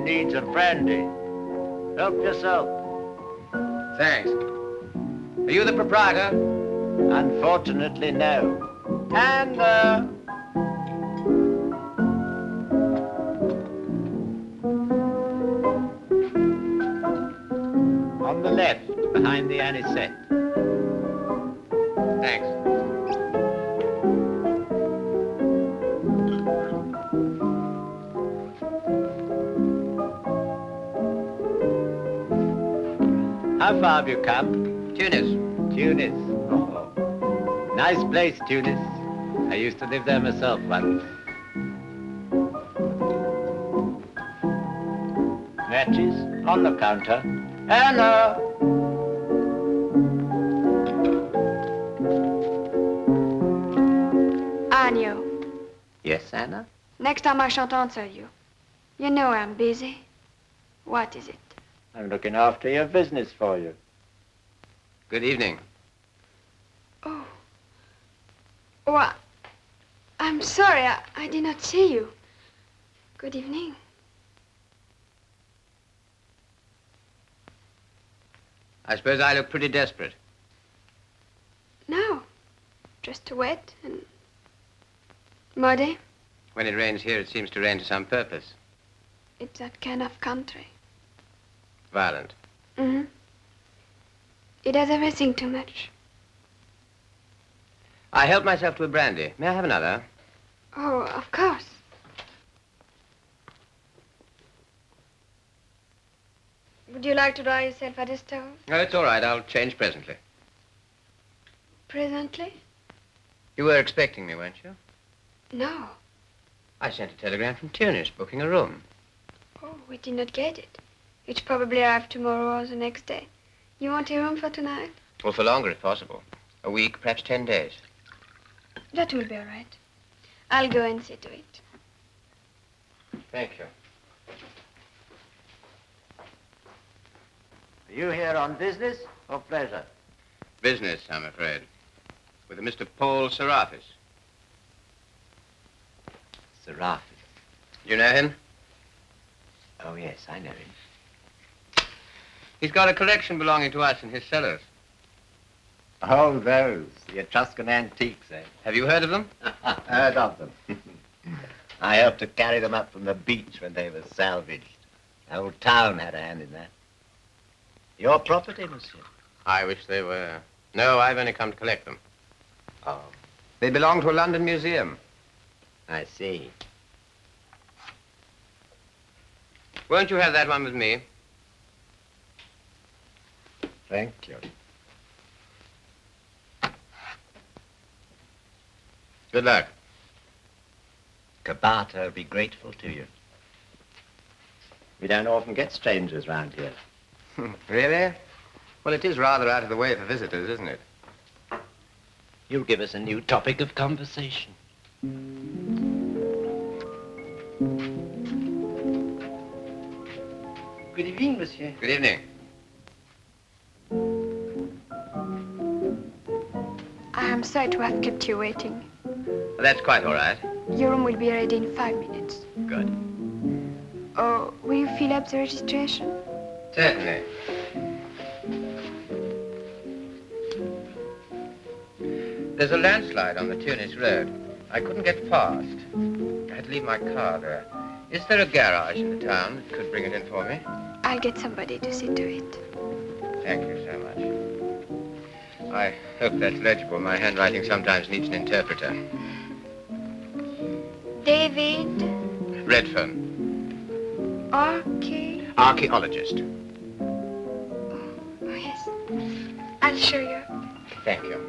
man needs a brandy. Help yourself. Thanks. Are you the proprietor? Unfortunately, no. And, on the left, behind the anisette. Thanks. How far have you come? Tunis. Tunis. Oh. Nice place, Tunis. I used to live there myself once. Matches on the counter. Anna! Agnew. Yes, Anna? Next time I shan't answer you. You know I'm busy. What is it? I'm looking after your business for you. Good evening. Oh. Oh, I'm sorry. I did not see you. Good evening. I suppose I look pretty desperate. No. Just wet and muddy. When it rains here, it seems to rain to some purpose. It's that kind of country. Violent. Mm-hmm. It has everything too much. I helped myself to a brandy. May I have another? Oh, of course. Would you like to dry yourself at the stove? Oh, it's all right. I'll change presently. Presently? You were expecting me, weren't you? No. I sent a telegram from Tunis, booking a room. Oh, we did not get it. It's probably arrive tomorrow or the next day. You want a room for tonight? Well, for longer, if possible. A week, perhaps 10 days. That will be all right. I'll go and see to it. Thank you. Are you here on business or pleasure? Business, I'm afraid. With a Mr. Paul Sarapis. Sarapis. You know him? Oh, yes, I know him. He's got a collection belonging to us in his cellars. Oh, those. The Etruscan antiques, eh? Have you heard of them? Heard of them. I helped to carry them up from the beach when they were salvaged. The whole town had a hand in that. Your property, monsieur? I wish they were. No, I've only come to collect them. Oh, They belong to a London museum. I see. Won't you have that one with me? Thank you. Good luck. Kabata will be grateful to you. We don't often get strangers round here. Really? Well, it is rather out of the way for visitors, isn't it? You'll give us a new topic of conversation. Good evening, monsieur. Good evening. I am sorry to have kept you waiting. Well, that's quite all right. Your room will be ready in 5 minutes. Good. Oh, will you fill up the registration? Certainly. There's a landslide on the Tunis Road. I couldn't get past. I had to leave my car there. Is there a garage in the town that could bring it in for me? I'll get somebody to see to it. Thank you so much. I hope that's legible. My handwriting sometimes needs an interpreter. David? Redfern, archaeologist. Oh, yes. I'll show you. Thank you.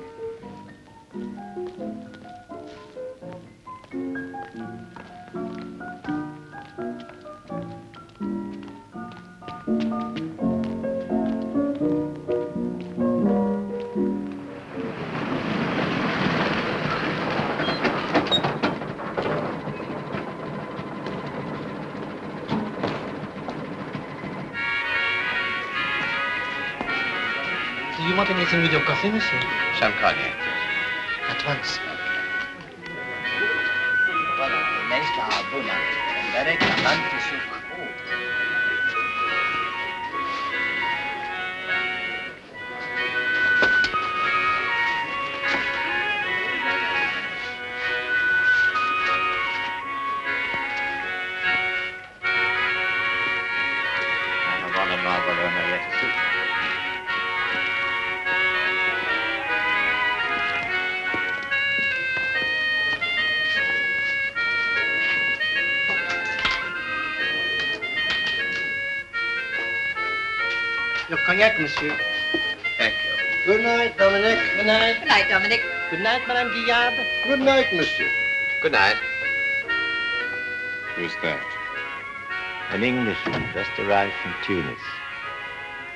Do you want anything with your coffee, monsieur? Some cognac, please. At once. Mademoiselle Henriette soup. Your cognac, monsieur. Thank you. Good night, Dominic. Good night. Good night, Dominic. Good night, Madame Guillard. Good night, monsieur. Good night. Who's that? An Englishman just arrived from Tunis.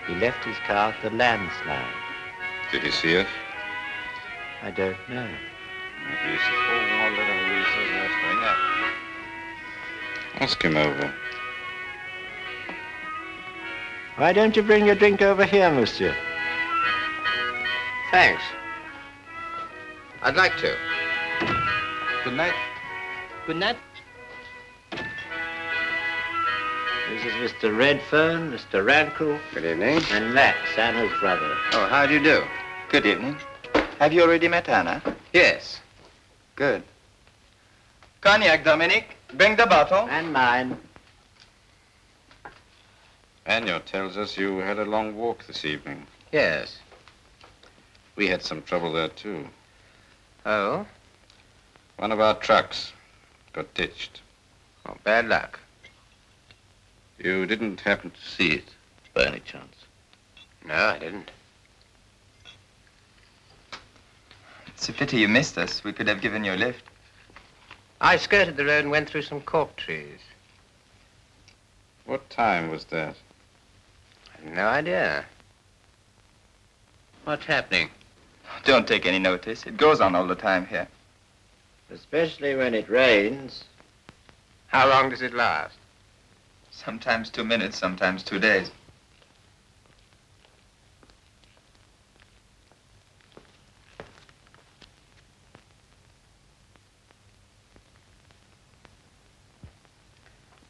He left his car at the landslide. Did he see it? I don't know. Ask him over. Why don't you bring your drink over here, monsieur? Thanks. I'd like to. Good night. Good night. This is Mr. Redfern, Mr. Rankle, Good evening. and Max, Anna's brother. Oh, how do you do? Good evening. Have you already met Anna? Yes. Good. Cognac, Dominic. Bring the bottle. And mine. Agnew tells us you had a long walk this evening. Yes. We had some trouble there, too. Oh? One of our trucks got ditched. Oh, bad luck. You didn't happen to see it, by any chance? No, I didn't. It's a pity you missed us. We could have given you a lift. I skirted the road and went through some cork trees. What time was that? I've no idea. What's happening? Don't take any notice. It goes on all the time here. Especially when it rains. How long does it last? Sometimes 2 minutes, sometimes 2 days.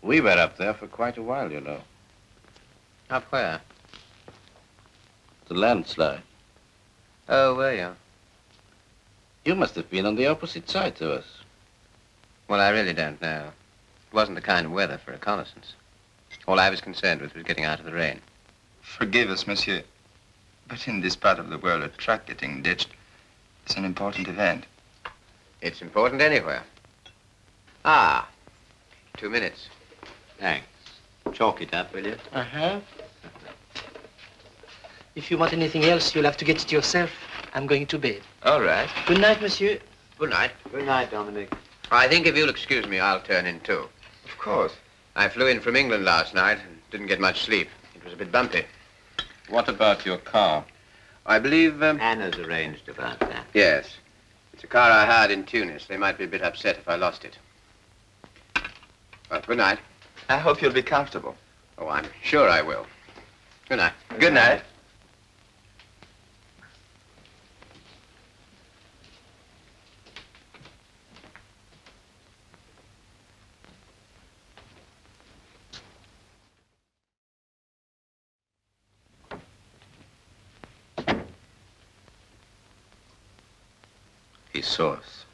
We were up there for quite a while, you know. Up where? The landslide. Oh, were you? You must have been on the opposite side to us. Well, I really don't know. It wasn't the kind of weather for reconnaissance. All I was concerned with was getting out of the rain. Forgive us, monsieur. But in this part of the world, a truck getting ditched is an important event. It's important anywhere. Ah, 2 minutes. Thanks. Chalk it up, will you? I have. If you want anything else, you'll have to get it yourself. I'm going to bed. All right. Good night, monsieur. Good night. Good night, Dominic. I think if you'll excuse me, I'll turn in too. Of course. I flew in from England last night and didn't get much sleep. It was a bit bumpy. What about your car? I believe, Anna's arranged about that. yes. It's a car I hired in Tunis. They might be a bit upset if I lost it. Well, good night. I hope you'll be comfortable. Oh, I'm sure I will. Good night. Good night. He saw us.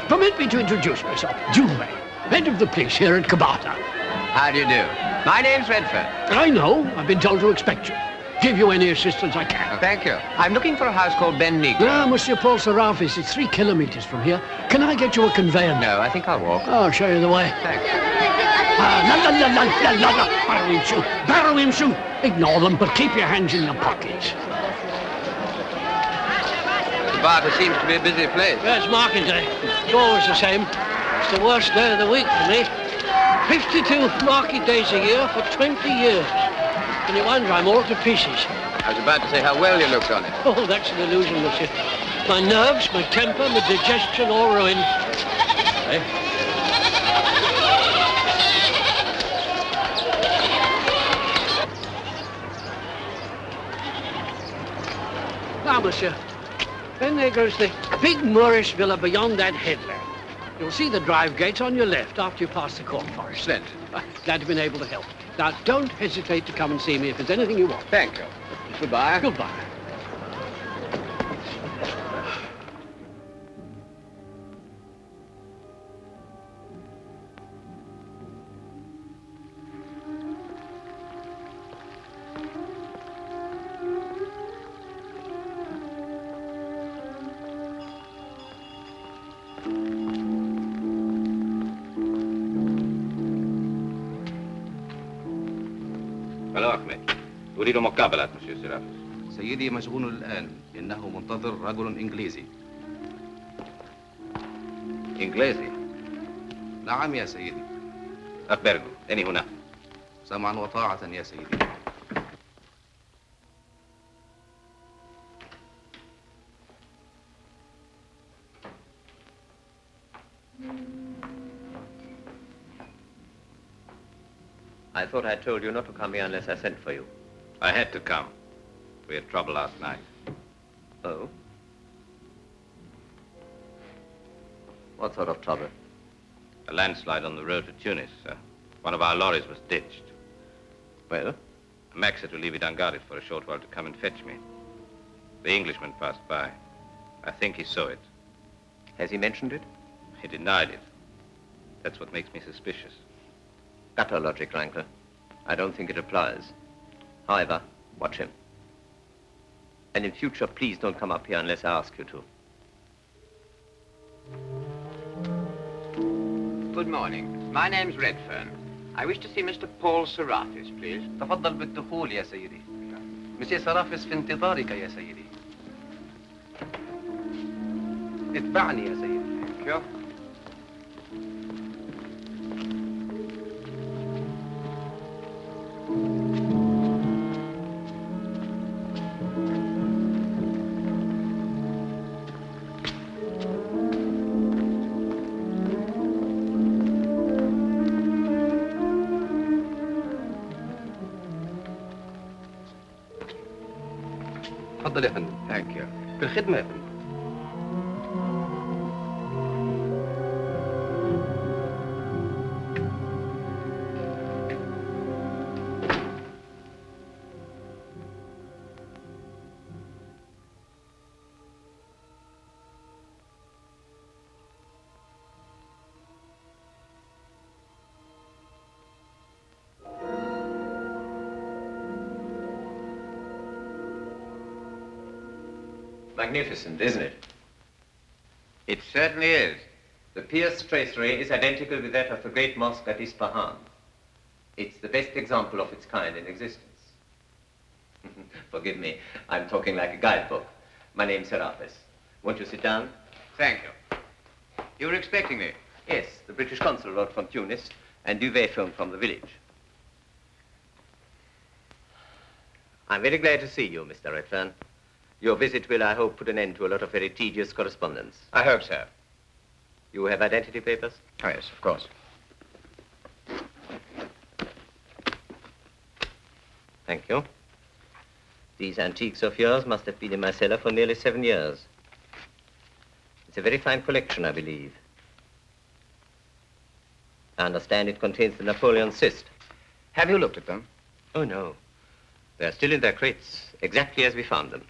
Permit me to introduce myself. Juve, head of the police here at Kabata. How do you do? My name's Redfern. I know. I've been told to expect you. give you any assistance I can. Thank you. I'm looking for a house called Ben Negro. Ah, Monsieur Paul Sarapis, it's 3 kilometers from here. Can I get you a conveyance? No, I think I'll walk. I'll show you the way. Thanks. Barrow him, shoot. Barrow him, shoot. Ignore them, but keep your hands in your pockets. The Kabata seems to be a busy place. Well, it's market day. It's always the same. It's the worst day of the week for me. 52 market days a year for 20 years. And you wonder I'm all to pieces. I was about to say how well you looked on it. Oh, that's an illusion, monsieur. My nerves, my temper, my digestion, all ruined. Eh? Now, monsieur, then there goes the big Moorish villa beyond that headland. You'll see the drive gates on your left after you pass the corn forest. Splendid. Glad to have been able to help. Now, don't hesitate to come and see me if there's anything you want. Thank you. Goodbye. Goodbye. Hello, Aimée. أريد مقابلة مسيو سيرافيس. سيدي مشغول الآن إنه منتظر رجل إنجليزي. إنجليزي؟ نعم يا سيدي. أخبرني، أني هنا. سمعا وطاعة يا سيدي. I thought I told you not to come here unless I sent for you. I had to come. We had trouble last night. Oh? What sort of trouble? A landslide on the road to Tunis. One of our lorries was ditched. Well? Max had to leave it unguarded for a short while to come and fetch me. The Englishman passed by. I think he saw it. Has he mentioned it? He denied it. That's what makes me suspicious. Gutter logic, Wrangler. I don't think it applies. However, watch him. And in future, please don't come up here unless I ask you to. Good morning. My name's Redfern. I wish to see Mr. Paul Sarapis, please. تفضل بالدخول يا سيدي. مسيو سرافيس في انتظارك يا سيدي. اتبعني يا سيدي. Thank you. تفضل يا فندم. Thank you. في الخدمة يا فندم. Magnificent, isn't it? It certainly is. The pierced tracery is identical with that of the great mosque at Isfahan. It's the best example of its kind in existence. Forgive me, I'm talking like a guidebook. My name's Sarapis. Won't you sit down? Thank you. You were expecting me? Yes, the British consul wrote from Tunis, and Duvet phoned from the village. I'm very glad to see you, Mr. Redfern. Your visit will, I hope, put an end to a lot of very tedious correspondence. I hope so. You have identity papers? Oh, yes, of course. Thank you. These antiques of yours must have been in my cellar for nearly 7 years. It's a very fine collection, I believe. I understand it contains the Napoleon cyst. Have you looked at them? Oh, no. They're still in their crates, exactly as we found them.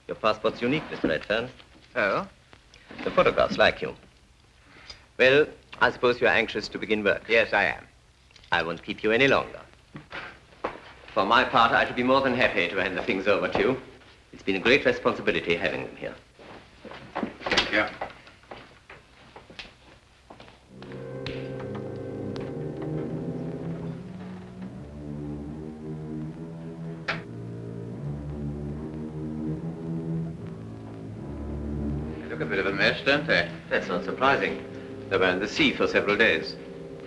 Your passport's unique, Mr. Redfern. Oh? The photographs like you. Well, I suppose you're anxious to begin work. Yes, I am. I won't keep you any longer. For my part, I should be more than happy to hand the things over to you. It's been a great responsibility having them here. Thank you. They look a bit of a mess, don't they? That's not surprising. They were in the sea for several days.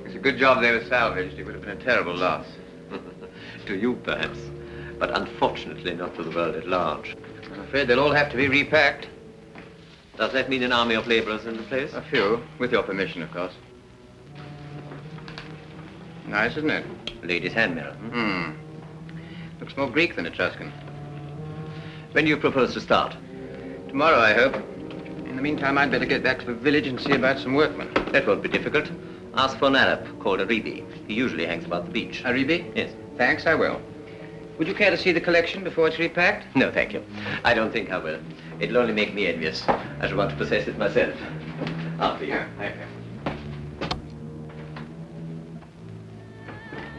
It's a good job they were salvaged. It would have been a terrible loss. To you, perhaps. But unfortunately not to the world at large. I'm afraid they'll all have to be repacked. Does that mean an army of laborers in the place? A few, with your permission, of course. Nice, isn't it? Lady's hand mirror. Looks more Greek than Etruscan. When do you propose to start? Tomorrow, I hope. In the meantime, I'd better get back to the village and see about some workmen. That won't be difficult. Ask for an Arab called Aribi. He usually hangs about the beach. Aribi? Yes. Thanks, I will. Would you care to see the collection before it's repacked? No, thank you. I don't think I will. It'll only make me envious. I shall want to possess it myself. After you. Thank you.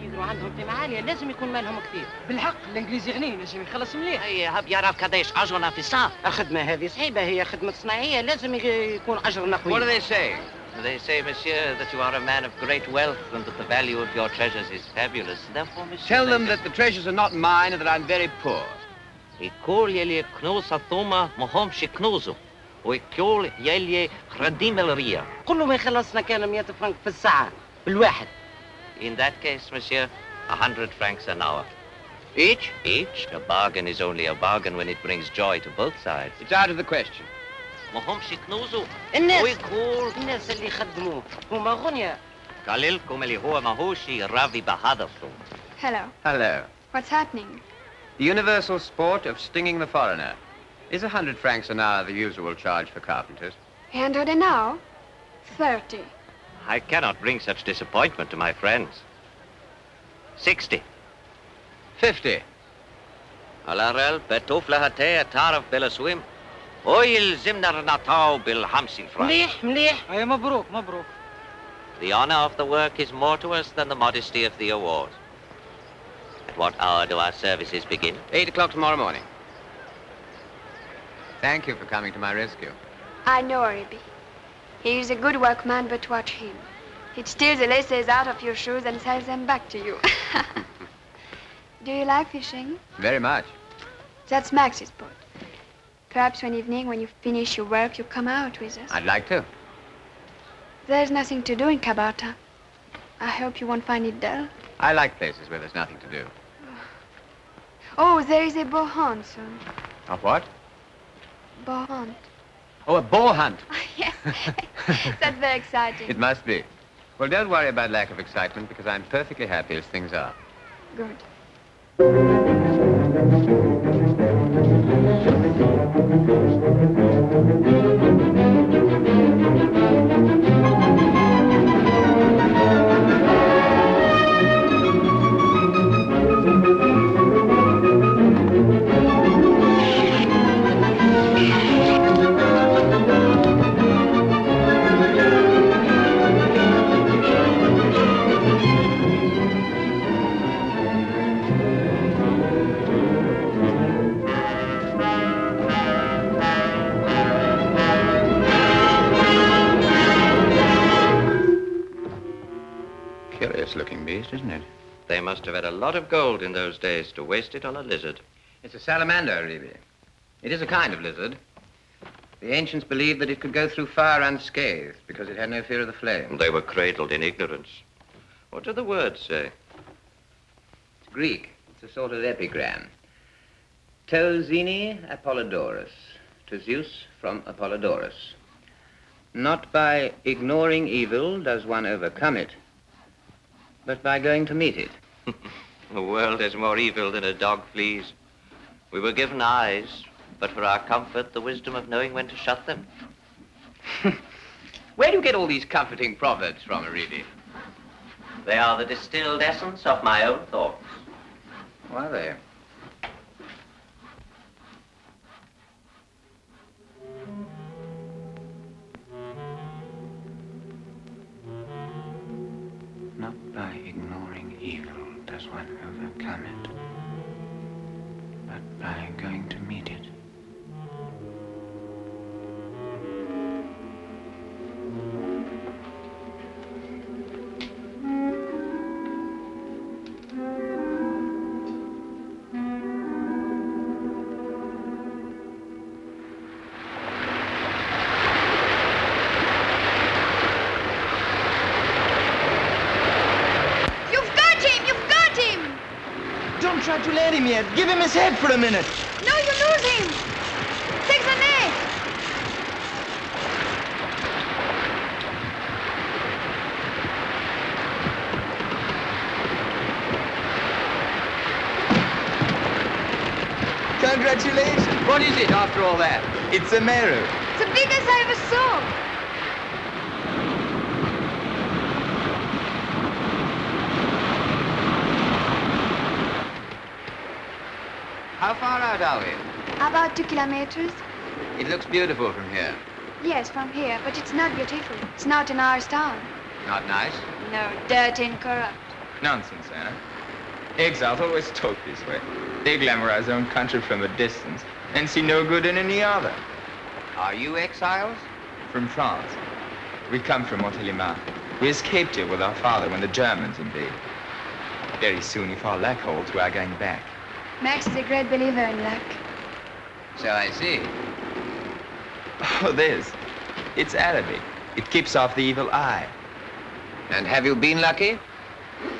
يقدروا عندهم قيمة عالية لازم يكون مالهم كثير. بالحق الانجليزي غني نجم يخلص مليح. اي هب يعرف قداش اجرنا في الساعة. الخدمة هذه صعيبة هي خدمة صناعية لازم يكون أجرنا قوي. What do they say? They say, monsieur, that you are a man of great wealth and that the value of your treasures is fabulous. Therefore, monsieur... Tell them that the treasures are not mine and that I'm very poor. يقول يلي كنوز الثومة ما همش كنوزه ويقول يلي خرديم الريا. كل ما يخلصنا كان 100 فرنك في الساعة بالواحد. In that case, monsieur, 100 francs an hour. Each? Each? A bargain is only a bargain when it brings joy to both sides. It's out of the question. ما همش كنوزه الناس اللي يخدموه هما غنيا. قليلكم اللي هو ماهوش راضي بهذا الصوت. Hello. Hello. What's happening? The universal sport of stinging the foreigner. Is 100 francs an hour the usual charge for carpenters? 100 an hour? 30. I cannot bring such disappointment to my friends. 60. 50. على رأي بتوف لها تعرف بالسويم ويلزمنا نعطاو بال50 فرنك. مليح مليح. أي مبروك مبروك. The honor of the work is more to us than the modesty of the award. At what hour do our services begin? 8 o'clock tomorrow morning. Thank you for coming to my rescue. I know Aribi. He's a good workman, but watch him. He'd steal the laces out of your shoes and sell them back to you. Do you like fishing? Very much. That's Max's boat. Perhaps one evening, when you finish your work, you come out with us. I'd like to. There's nothing to do in Kabata. I hope you won't find it dull. I like places where there's nothing to do. Oh, there is a boar hunt soon. A what? Boar hunt. Oh, a boar hunt. Yes. That's very exciting. It must be. Well, don't worry about lack of excitement because I'm perfectly happy as things are. Good. Curious-looking beast, isn't it? They must have had a lot of gold in those days to waste it on a lizard. It's a salamander, really. It is a kind of lizard. The ancients believed that it could go through fire unscathed because it had no fear of the flame. They were cradled in ignorance. What do the words say? It's Greek. It's a sort of epigram. To Zini Apollodorus. To Zeus from Apollodorus. Not by ignoring evil does one overcome it, but by going to meet it. The world is more evil than a dog flees. We were given eyes, but for our comfort, the wisdom of knowing when to shut them. Where do you get all these comforting proverbs from, Aribi? They are the distilled essence of my own thoughts. What are they? Not by ignoring evil does one overcome it, but by going to meet it. Don't try to let him yet. Give him his head for a minute. No, you lose him. Take the net. Congratulations. What is it after all that? It's a marrow. It's the biggest I ever saw. How far out are we? About 2 kilometers. It looks beautiful from here. Yes, from here, but it's not beautiful. It's not in our town. Not nice? No, dirty and corrupt. Nonsense, Anna. Exiles always talk this way. They glamorize their own country from a distance and see no good in any other. Are you exiles? From France. We come from Montélimar. We escaped here with our father when the Germans invaded. Very soon, if our luck holds, we are going back. Max is a great believer in luck. So I see. Oh, this. It's Arabic. It keeps off the evil eye. And have you been lucky?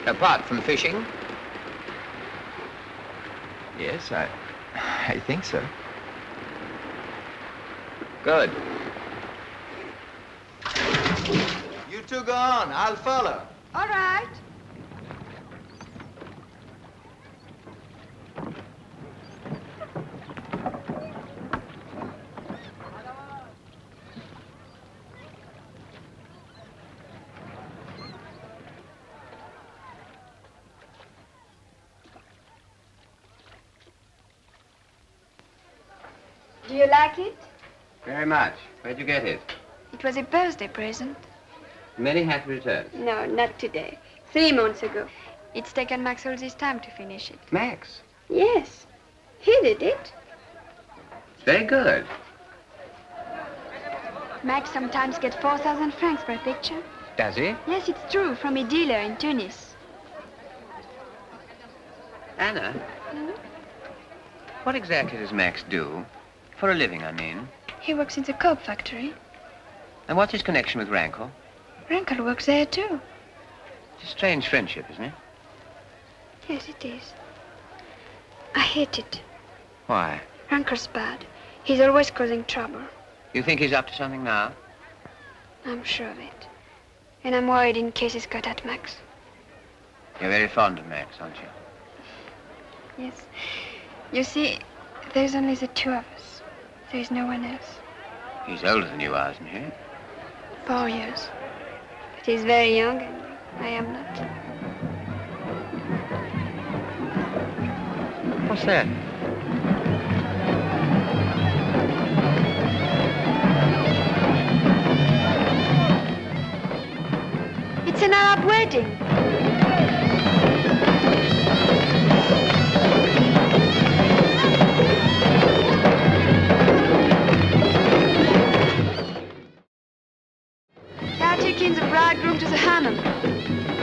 Apart from fishing? Yes, I think so. Good. You two go on. I'll follow. All right. Do you like it? Very much. Where'd you get it? It was a birthday present. Many happy returns. No, not today. 3 months ago. It's taken Max all this time to finish it. Max? Yes. He did it. It's very good. Max sometimes gets 4,000 francs for a picture. Does he? Yes, it's true, from a dealer in Tunis. Anna, what exactly does Max do? For a living, I mean. He works in the coke factory. And what's his connection with Rankle? Rankle works there, too. It's a strange friendship, isn't it? Yes, it is. I hate it. Why? Rankle's bad. He's always causing trouble. You think he's up to something now? I'm sure of it. And I'm worried in case he's got at Max. You're very fond of Max, aren't you? Yes. You see, there's only the two of us. There's no one else. He's older than you are, isn't he? 4 years. But he's very young and I am not. What's that? It's an Arab wedding. They are taking the bridegroom to the hammam. The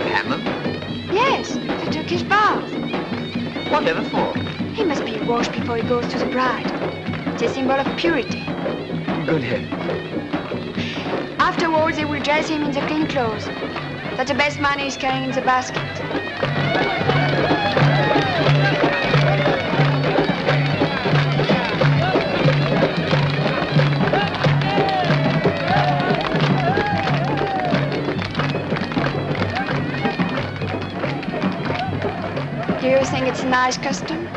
hammam? Yes, the Turkish bath. Whatever for? He must be washed before he goes to the bride. It's a symbol of purity. Good head. Afterwards, they will dress him in the clean clothes. That's the best money he's carrying in the basket. Do you think it's a nice custom?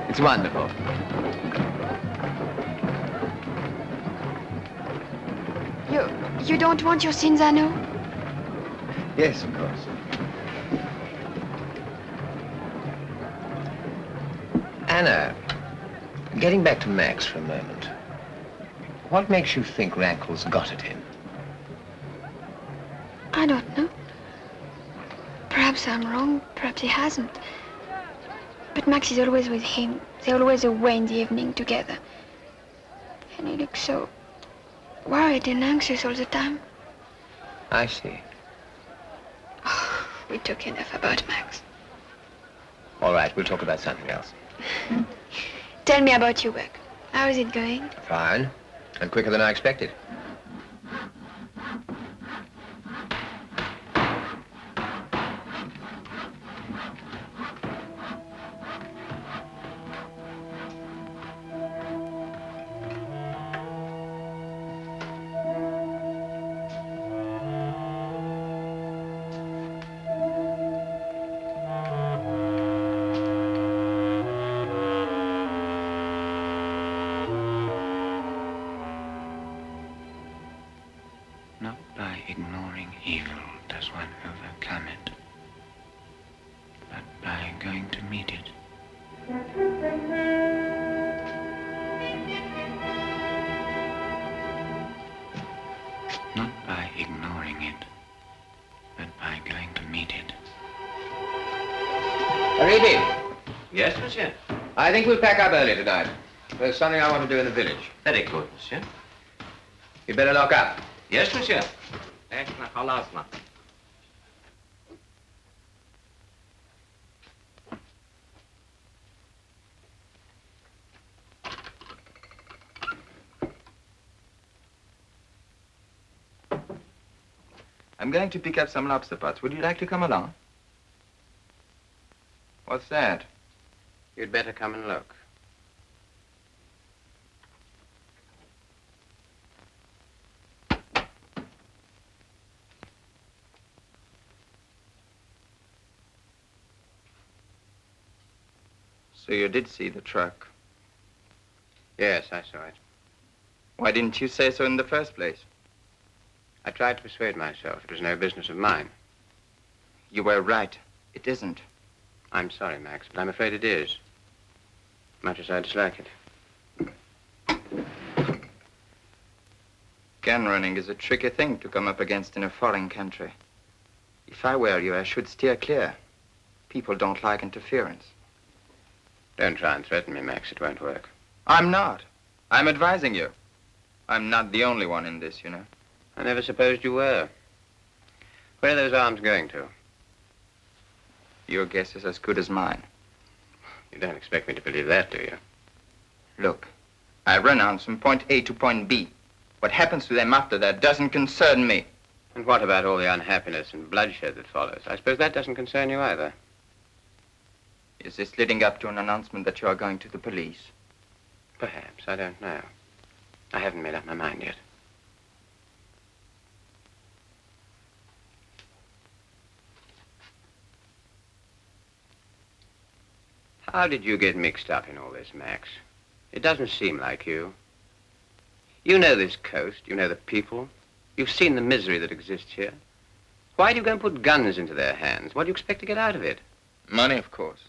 It's wonderful. You don't want your sins, Anouk? Yes, of course. Anna, getting back to Max for a moment. What makes you think Rankle's got at him? I don't know. Perhaps I'm wrong, perhaps he hasn't. But Max is always with him. They're always away in the evening together. And he looks so worried and anxious all the time. I see. Oh, we talk enough about Max. All right, we'll talk about something else. Tell me about your work. How is it going? Fine. And quicker than I expected. Yes, monsieur. I think we'll pack up early tonight. There's something I want to do in the village. Very good, monsieur. You'd better lock up. Yes, monsieur. I'm going to pick up some lobster pots. Would you like to come along? What's that? You'd better come and look. So you did see the truck? Yes, I saw it. Why didn't you say so in the first place? I tried to persuade myself it was no business of mine. You were right. It isn't. I'm sorry, Max, but I'm afraid it is. Much as I dislike it. Gun running is a tricky thing to come up against in a foreign country. If I were you, I should steer clear. People don't like interference. Don't try and threaten me, Max. It won't work. I'm not. I'm advising you. I'm not the only one in this, you know. I never supposed you were. Where are those arms going to? Your guess is as good as mine. You don't expect me to believe that, do you? Look, I run arms from point A to point B. What happens to them after that doesn't concern me. And what about all the unhappiness and bloodshed that follows? I suppose that doesn't concern you either. Is this leading up to an announcement that you are going to the police? Perhaps. I don't know. I haven't made up my mind yet. How did you get mixed up in all this, Max? It doesn't seem like you. You know this coast. You know the people. You've seen the misery that exists here. Why do you go and put guns into their hands? What do you expect to get out of it? Money, of course.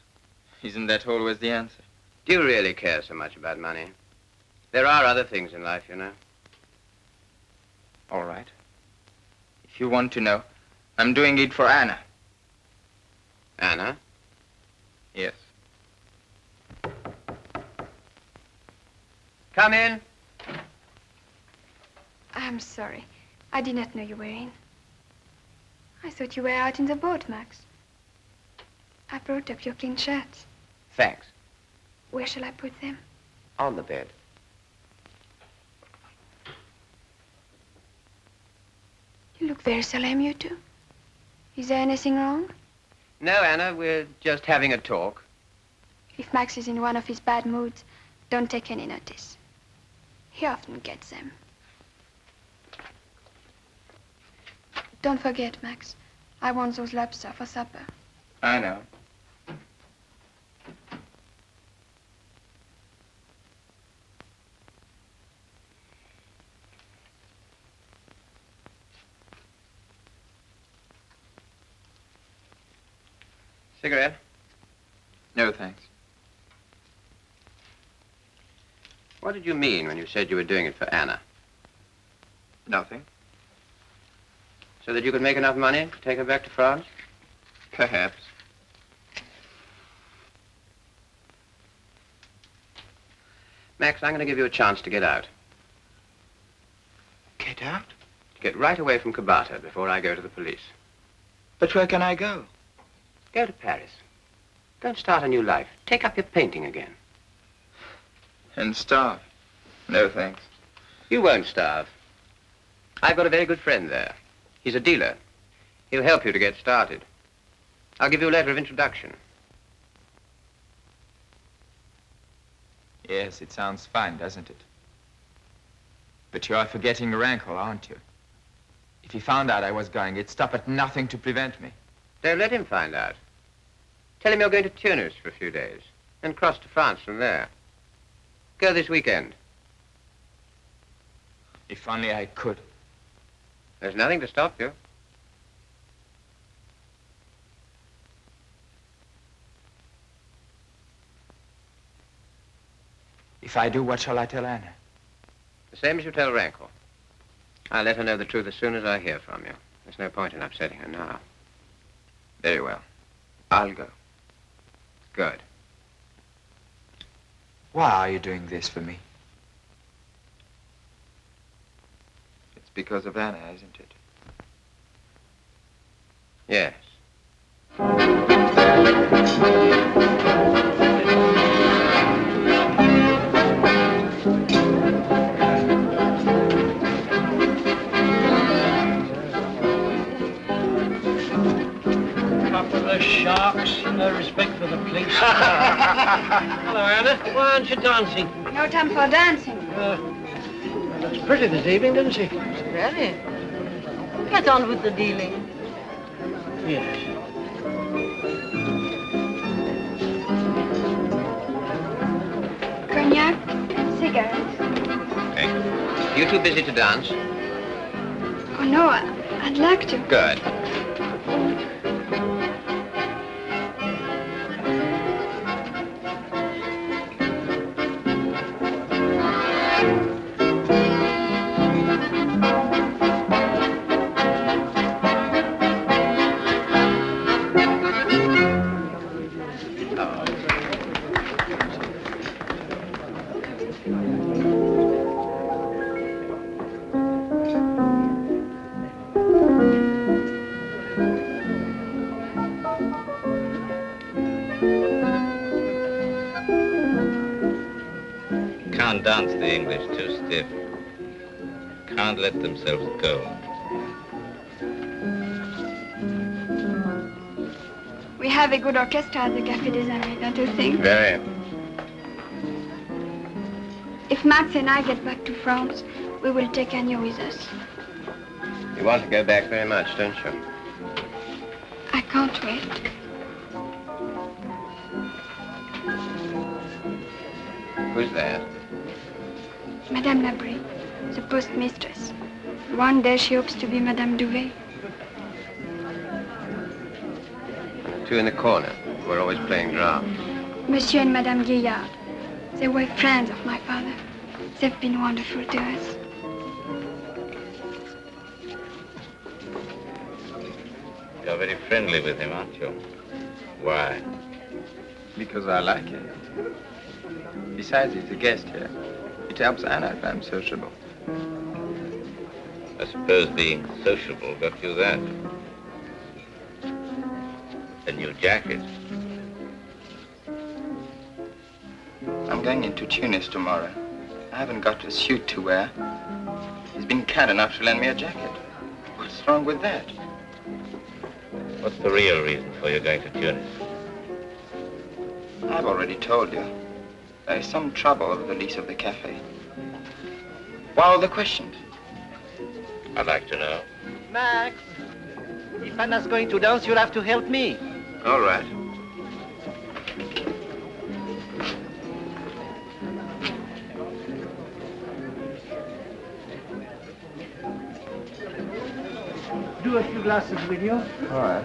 Isn't that always the answer? Do you really care so much about money? There are other things in life, you know. All right. If you want to know, I'm doing it for Anna. Anna? Yes. Come in. I'm sorry. I did not know you were in. I thought you were out in the boat, Max. I brought up your clean shirts. Thanks. Where shall I put them? On the bed. You look very solemn, you two. Is there anything wrong? No, Anna, we're just having a talk. If Max is in one of his bad moods, don't take any notice. He often gets them. Don't forget, Max. I want those lobster for supper. I know. Cigarette? No, thanks. What did you mean when you said you were doing it for Anna? Nothing. So that you could make enough money to take her back to France? Perhaps. Max, I'm going to give you a chance to get out. Get out? To get right away from Kabata before I go to the police. But where can I go? Go to Paris. Go and start a new life. Take up your painting again. And starve? No, thanks. You won't starve. I've got a very good friend there. He's a dealer. He'll help you to get started. I'll give you a letter of introduction. Yes, it sounds fine, doesn't it? But you are forgetting Rankle, aren't you? If he found out I was going, he'd stop at nothing to prevent me. Don't let him find out. Tell him you're going to Tunis for a few days, and cross to France from there. Go this weekend. If only I could. There's nothing to stop you. If I do, what shall I tell Anna? The same as you tell Rankle. I'll let her know the truth as soon as I hear from you. There's no point in upsetting her now. Very well. I'll go. Good. Why are you doing this for me? It's because of Anna, isn't it? Yes. Sharks, no respect for the police. Hello, Anna. Why aren't you dancing? No time for dancing. Looks pretty this evening, doesn't she? Very. Get on with the dealing. Yes. Cognac and cigarettes. Okay. You too busy to dance? Oh, no, I'd like to. Good. Can't dance the English too stiff. Can't let themselves go. We have a good orchestra at the Café des Amis, don't you think? Very. If Max and I get back to France, we will take Anya with us. You want to go back very much, don't you? I can't wait. Who's that? Madame Labrie, the postmistress. One day she hopes to be Madame Duvet. Two in the corner. We're always playing drafts. Monsieur and Madame Gaillard. They were friends of my father. They've been wonderful to us. You're very friendly with him, aren't you? Why? Because I like it. Besides, he's a guest here. It helps Anna if I'm sociable. I suppose being sociable got you that. A new jacket. I'm going into Tunis tomorrow. I haven't got a suit to wear. He's been kind enough to lend me a jacket. What's wrong with that? What's the real reason for your going to Tunis? I've already told you. There is some trouble over the lease of the cafe. Why all the questions? I'd like to know. Max, if Anna's going to dance, you'll have to help me. All right. Do a few glasses with you. All right.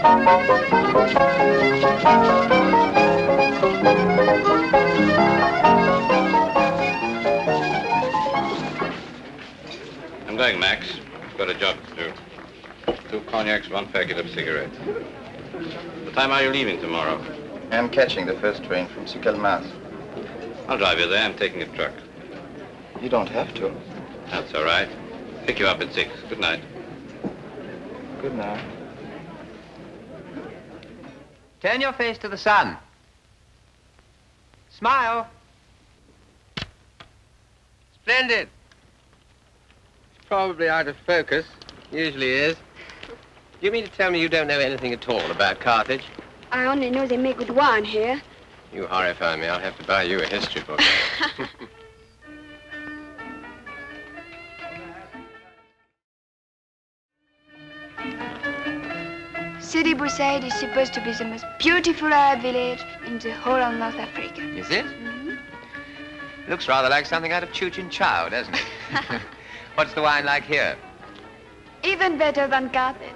I'm going, Max. Got a job to do. 2 cognacs, 1 packet of cigarettes. What time are you leaving tomorrow? I'm catching the first train from Sukelmas. I'll drive you there. I'm taking a truck. You don't have to. That's all right. Pick you up at 6. Good night. Good night. Turn your face to the sun. Smile. Splendid. It's probably out of focus. Usually is. Do you mean to tell me you don't know anything at all about Carthage? I only know they make good wine here. You horrify me. I'll have to buy you a history book. Sidi Bou Said is supposed to be the most beautiful Arab village in the whole of North Africa. Is it? Looks rather like something out of Cheech and Chow, doesn't it? What's the wine like here? Even better than Carthage.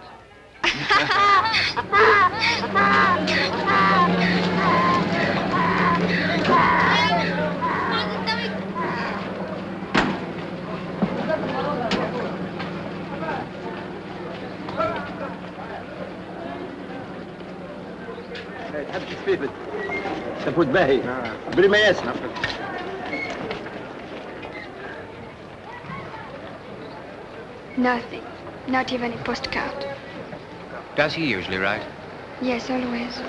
تحب تفيفت تفوت باهي بلي ما يسمع Nothing. Not even a postcard. Does he usually write? Yes, always.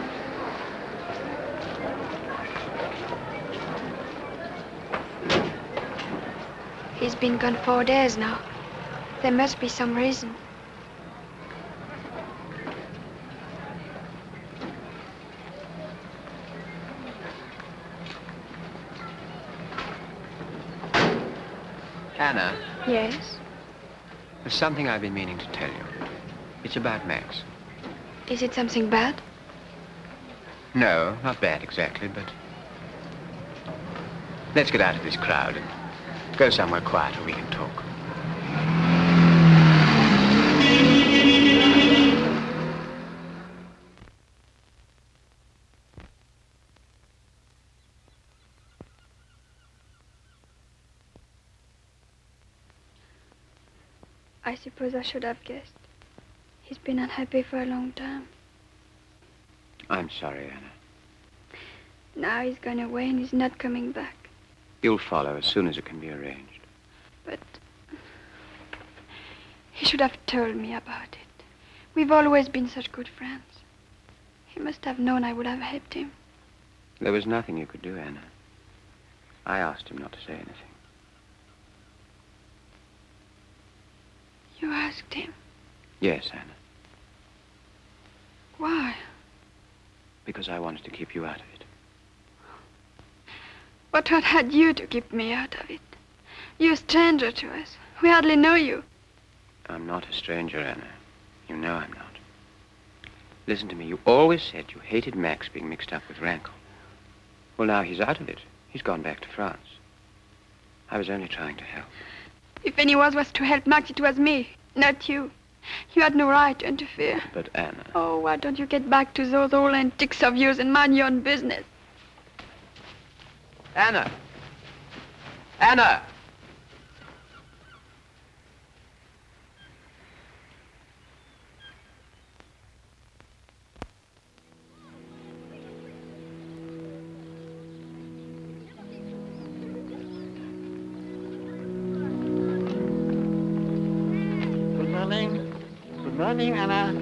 He's been gone 4 days now. There must be some reason. Anna, Yes? there's something I've been meaning to tell you. It's about Max. Is it something bad? No, not bad exactly, but... Let's get out of this crowd and go somewhere quiet where we can talk. I suppose I should have guessed. He's been unhappy for a long time. I'm sorry, Anna. Now he's gone away and he's not coming back. You'll follow as soon as it can be arranged. But he should have told me about it. We've always been such good friends. He must have known I would have helped him. There was nothing you could do, Anna. I asked him not to say anything. You asked him? Yes, Anna. Why? Because I wanted to keep you out of it. What had you to keep me out of it? You're a stranger to us. We hardly know you. I'm not a stranger, Anna. You know I'm not. Listen to me. You always said you hated Max being mixed up with Rankle. Well, now he's out of it. He's gone back to France. I was only trying to help. If anyone was to help Max, it was me, not you. You had no right to interfere. But, Anna... Oh, why don't you get back to those old antiques of yours and mind your own business? Anna! Anna! Good morning. Good morning, Anna.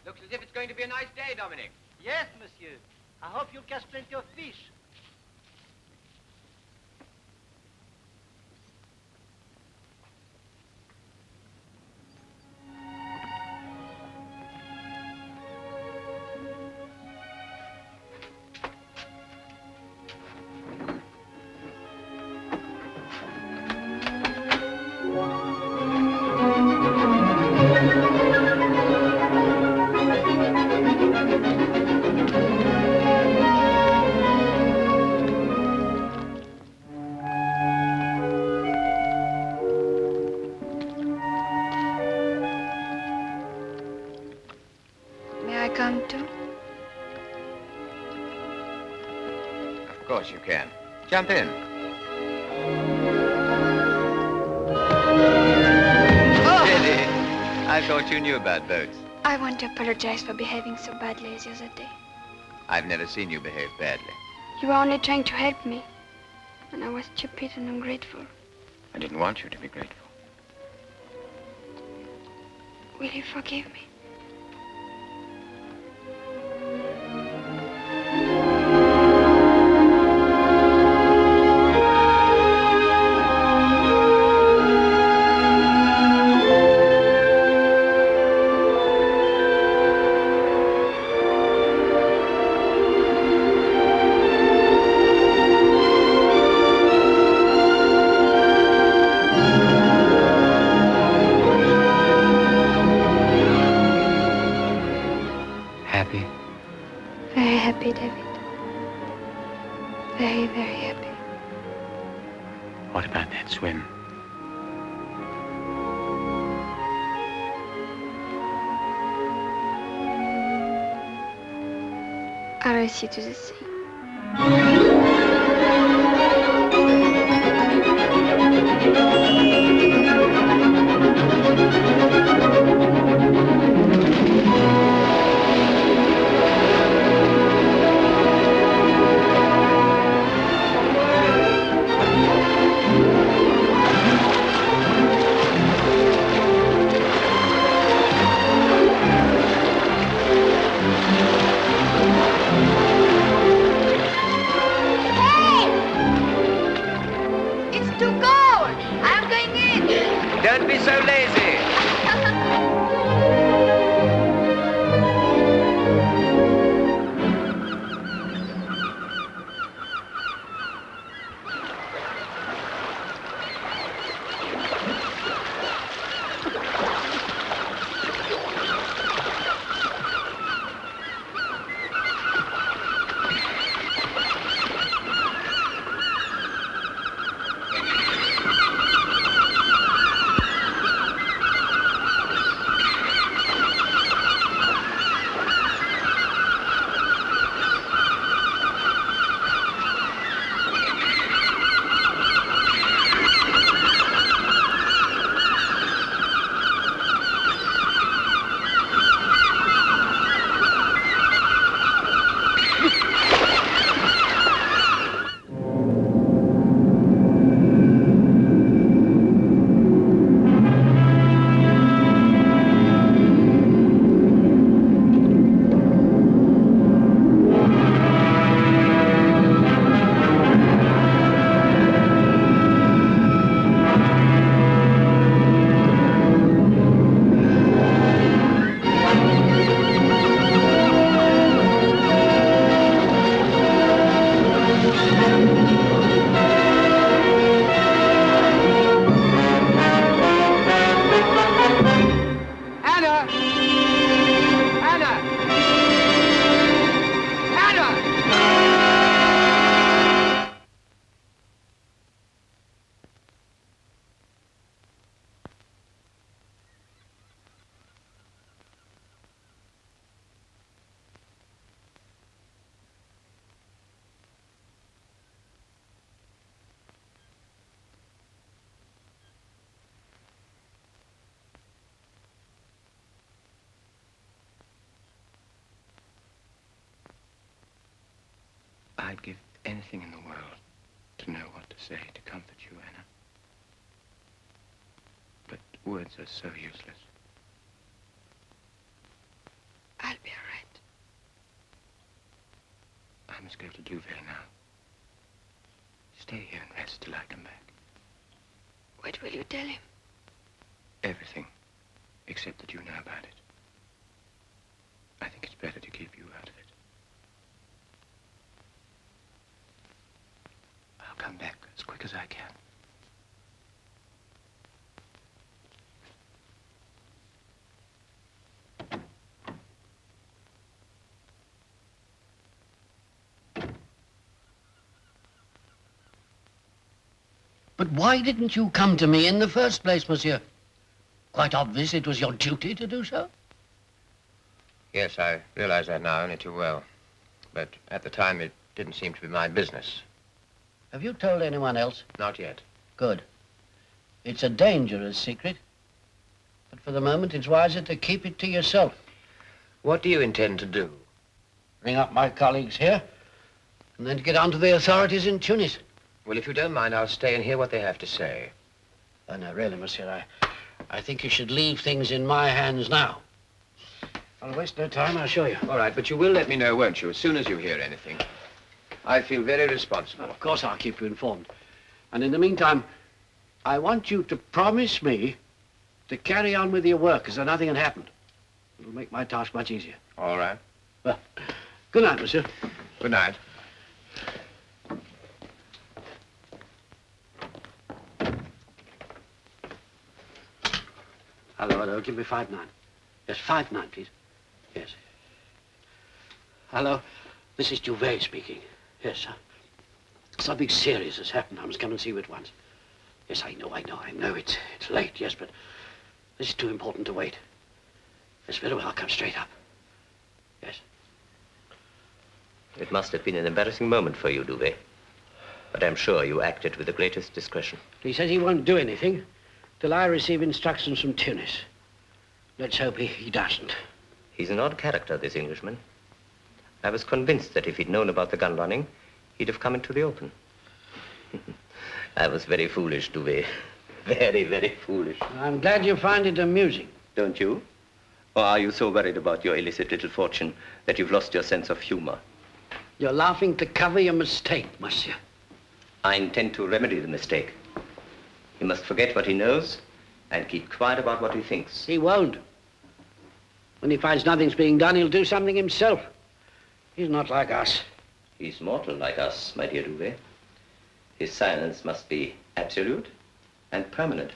Looks as if it's going to be a nice day, Dominic. Yes, monsieur. I hope you'll catch plenty of fish. Come too? Of course you can. Jump in. Oh! Shady, I thought you knew about boats. I want to apologize for behaving so badly as the other day. I've never seen you behave badly. You were only trying to help me. And I was stupid and ungrateful. I didn't want you to be grateful. Will you forgive me? Happy, David. Very, very happy. What about that swim? I'll race you to the sea. Don't be so lazy. I'd give anything in the world to know what to say to comfort you, Anna. But words are so useless. I'll be all right. I must go to Deauville now. Stay here and rest till I come back. What will you tell him? Everything, except that you know about it. I think it's better to keep you out of it. I'll come back as quick as I can. But why didn't you come to me in the first place, monsieur? Quite obvious it was your duty to do so. Yes, I realize that now only too well. But at the time, it didn't seem to be my business. Have you told anyone else? Not yet. Good. It's a dangerous secret. But for the moment, it's wiser to keep it to yourself. What do you intend to do? Ring up my colleagues here, and then get on to the authorities in Tunis. Well, if you don't mind, I'll stay and hear what they have to say. Oh, no, really, monsieur, I think you should leave things in my hands now. I'll waste no time, I'll show you. All right, but you will let me know, won't you, as soon as you hear anything? I feel very responsible. Well, of course I'll keep you informed. And in the meantime, I want you to promise me to carry on with your work as though nothing had happened. It'll make my task much easier. All right. Well, good night, monsieur. Good night. Hello, give me 5-9. Yes, 5-9, please. Yes. Hello, this is Duvet speaking. Yes, sir. Something serious has happened. I must come and see you at once. Yes, I know. It's late, yes, but this is too important to wait. Yes, very well, I'll come straight up. Yes. It must have been an embarrassing moment for you, Duvet. But I'm sure you acted with the greatest discretion. He says he won't do anything till I receive instructions from Tunis. Let's hope he doesn't. He's an odd character, this Englishman. I was convinced that if he'd known about the gun running, he'd have come into the open. I was very foolish, Duvet. Very, very foolish. I'm glad you find it amusing. Don't you? Or are you so worried about your illicit little fortune that you've lost your sense of humor? You're laughing to cover your mistake, monsieur. I intend to remedy the mistake. He must forget what he knows and keep quiet about what he thinks. He won't. When he finds nothing's being done, he'll do something himself. He's not like us. He's mortal like us, my dear Duvet. His silence must be absolute and permanent.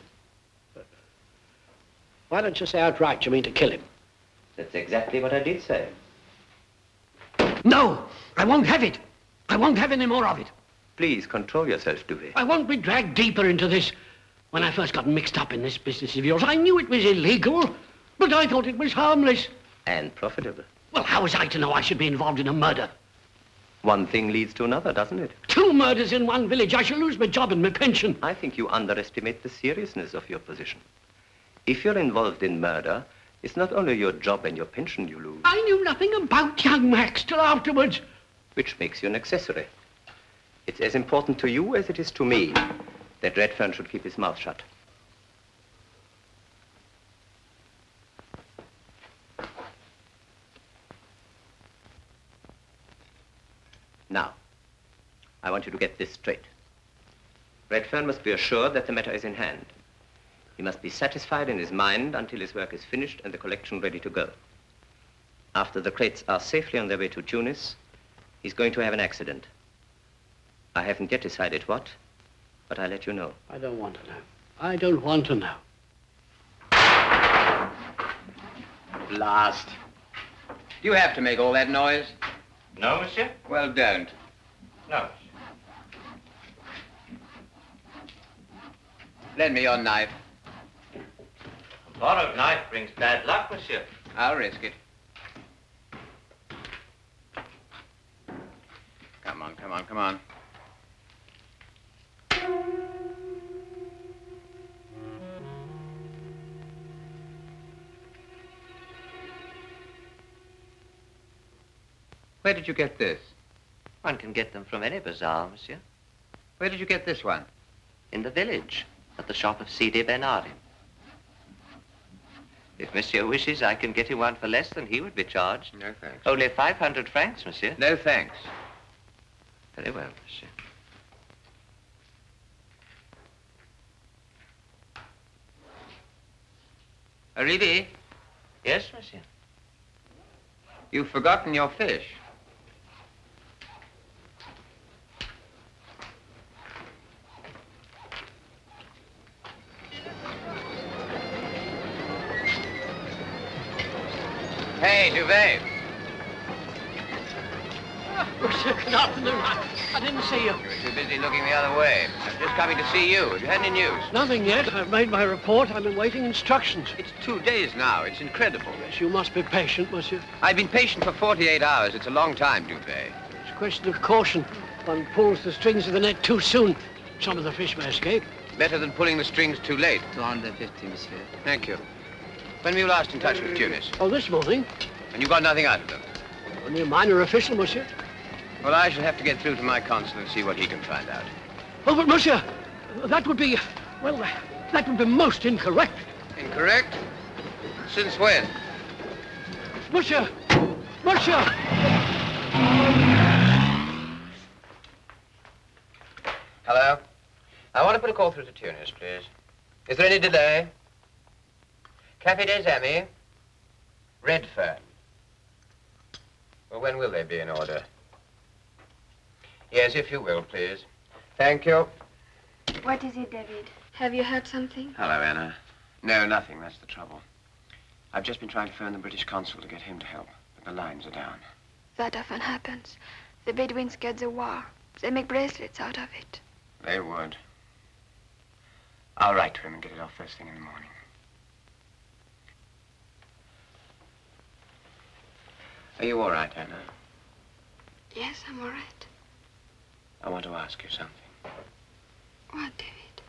Why don't you say outright you mean to kill him? That's exactly what I did say. No! I won't have it! I won't have any more of it. Please control yourself, Duvet. I won't be dragged deeper into this. When I first got mixed up in this business of yours, I knew it was illegal, but I thought it was harmless. And profitable. Well, how was I to know I should be involved in a murder? One thing leads to another, doesn't it? 2 murders in one village. I shall lose my job and my pension. I think you underestimate the seriousness of your position. If you're involved in murder, it's not only your job and your pension you lose. I knew nothing about young Max till afterwards. Which makes you an accessory. It's as important to you as it is to me that Redfern should keep his mouth shut. Now, I want you to get this straight. Redfern must be assured that the matter is in hand. He must be satisfied in his mind until his work is finished and the collection ready to go. After the crates are safely on their way to Tunis, he's going to have an accident. I haven't yet decided what, but I'll let you know. I don't want to know. I don't want to know. Blast. Do you have to make all that noise? No, monsieur? Well, don't. No. Lend me your knife. A borrowed knife brings bad luck, monsieur. I'll risk it. Come on. Where did you get this? One can get them from any bazaar, monsieur. Where did you get this one? In the village, at the shop of Sidi Benari. If monsieur wishes, I can get him one for less than he would be charged. No, thanks. Only 500 francs, monsieur. No, thanks. Very well, monsieur. Arrivé? Yes, monsieur. You've forgotten your fish. Hey, Duvet. Monsieur, good afternoon. I didn't see you. You were too busy looking the other way. I'm just coming to see you. Have you had any news? Nothing yet. I've made my report. I've been waiting instructions. It's 2 days now. It's incredible. Yes, you must be patient, monsieur. I've been patient for 48 hours. It's a long time, Dupé. It's a question of caution. One pulls the strings of the net too soon. Some of the fish may escape. Better than pulling the strings too late. 250, monsieur. Thank you. When were you last in touch with Tunis? Oh, this morning. And you got nothing out of them? Only a minor official, monsieur. Well, I shall have to get through to my consul and see what he can find out. Oh, but monsieur, that would be, well, that would be most incorrect. Incorrect? Since when? Monsieur! Monsieur! Hello? I want to put a call through to Tunis, please. Is there any delay? Café des Amis? Redfern. Well, when will they be in order? Yes, if you will, please. Thank you. What is it, David? Have you heard something? Hello, Anna. No, nothing. That's the trouble. I've just been trying to phone the British consul to get him to help, but the lines are down. That often happens. The Bedouins get the war. They make bracelets out of it. They would. I'll write to him and get it off first thing in the morning. Are you all right, Anna? Yes, I'm all right. I want to ask you something. What, David?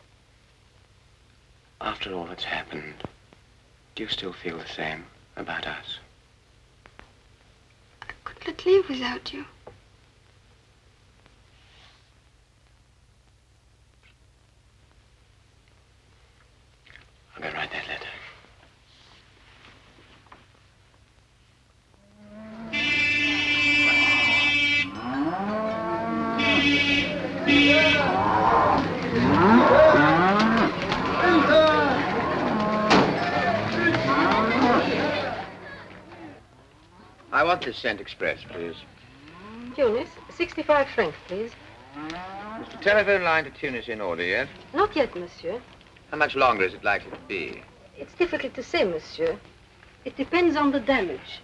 After all that's happened, do you still feel the same about us? I could not live without you. I'm going to write that letter. I want this sent express, please. Tunis, 65 francs, please. Is the telephone line to Tunis in order yet? Not yet, monsieur. How much longer is it likely to be? It's difficult to say, monsieur. It depends on the damage.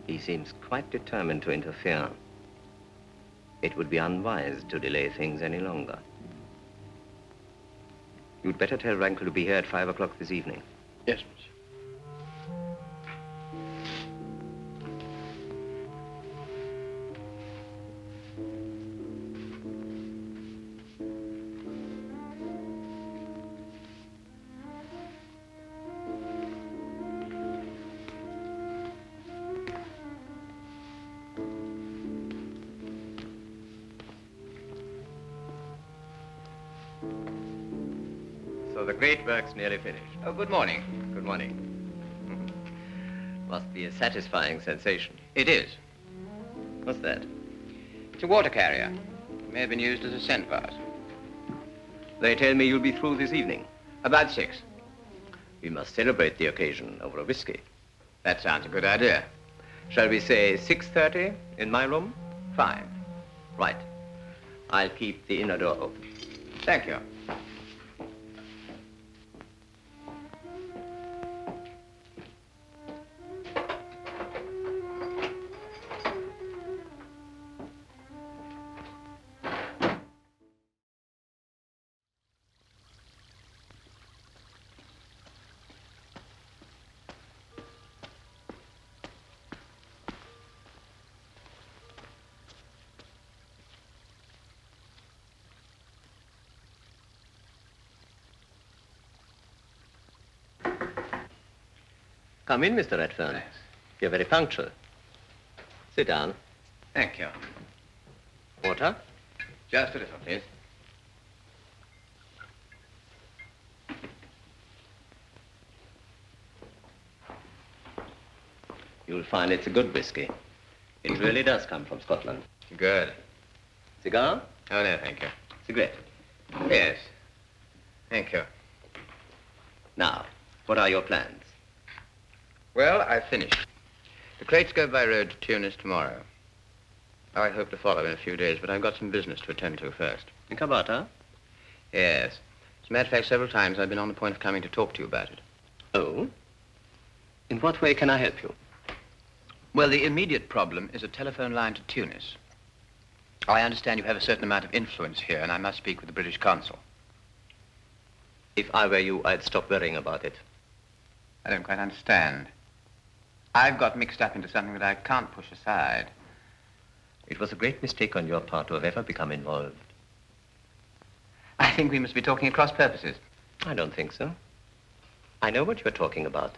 He seems quite determined to interfere. It would be unwise to delay things any longer. You'd better tell Rankle to be here at 5 o'clock this evening. Yes, monsieur. So the great work's nearly finished. Oh, good morning. Good morning. Must be a satisfying sensation. It is. What's that? It's a water carrier. It may have been used as a scent vase. They tell me you'll be through this evening. About 6. We must celebrate the occasion over a whiskey. That sounds a good idea. Shall we say 6:30 in my room? Fine. Right. I'll keep the inner door open. Thank you. Come in, Mr. Redfern. Yes. You're very punctual. Sit down. Thank you. Water? Just a little, please. You'll find it's a good whiskey. It really does come from Scotland. Good. Cigar? Oh, no, thank you. Cigarette? Yes. Thank you. Now, what are your plans? Well, I've finished. The crates go by road to Tunis tomorrow. I hope to follow in a few days, but I've got some business to attend to first. In Kabata? Yes. As a matter of fact, several times I've been on the point of coming to talk to you about it. Oh? In what way can I help you? Well, the immediate problem is a telephone line to Tunis. I understand you have a certain amount of influence here, and I must speak with the British consul. If I were you, I'd stop worrying about it. I don't quite understand. I've got mixed up into something that I can't push aside. It was a great mistake on your part to have ever become involved. I think we must be talking at cross purposes. I don't think so. I know what you're talking about.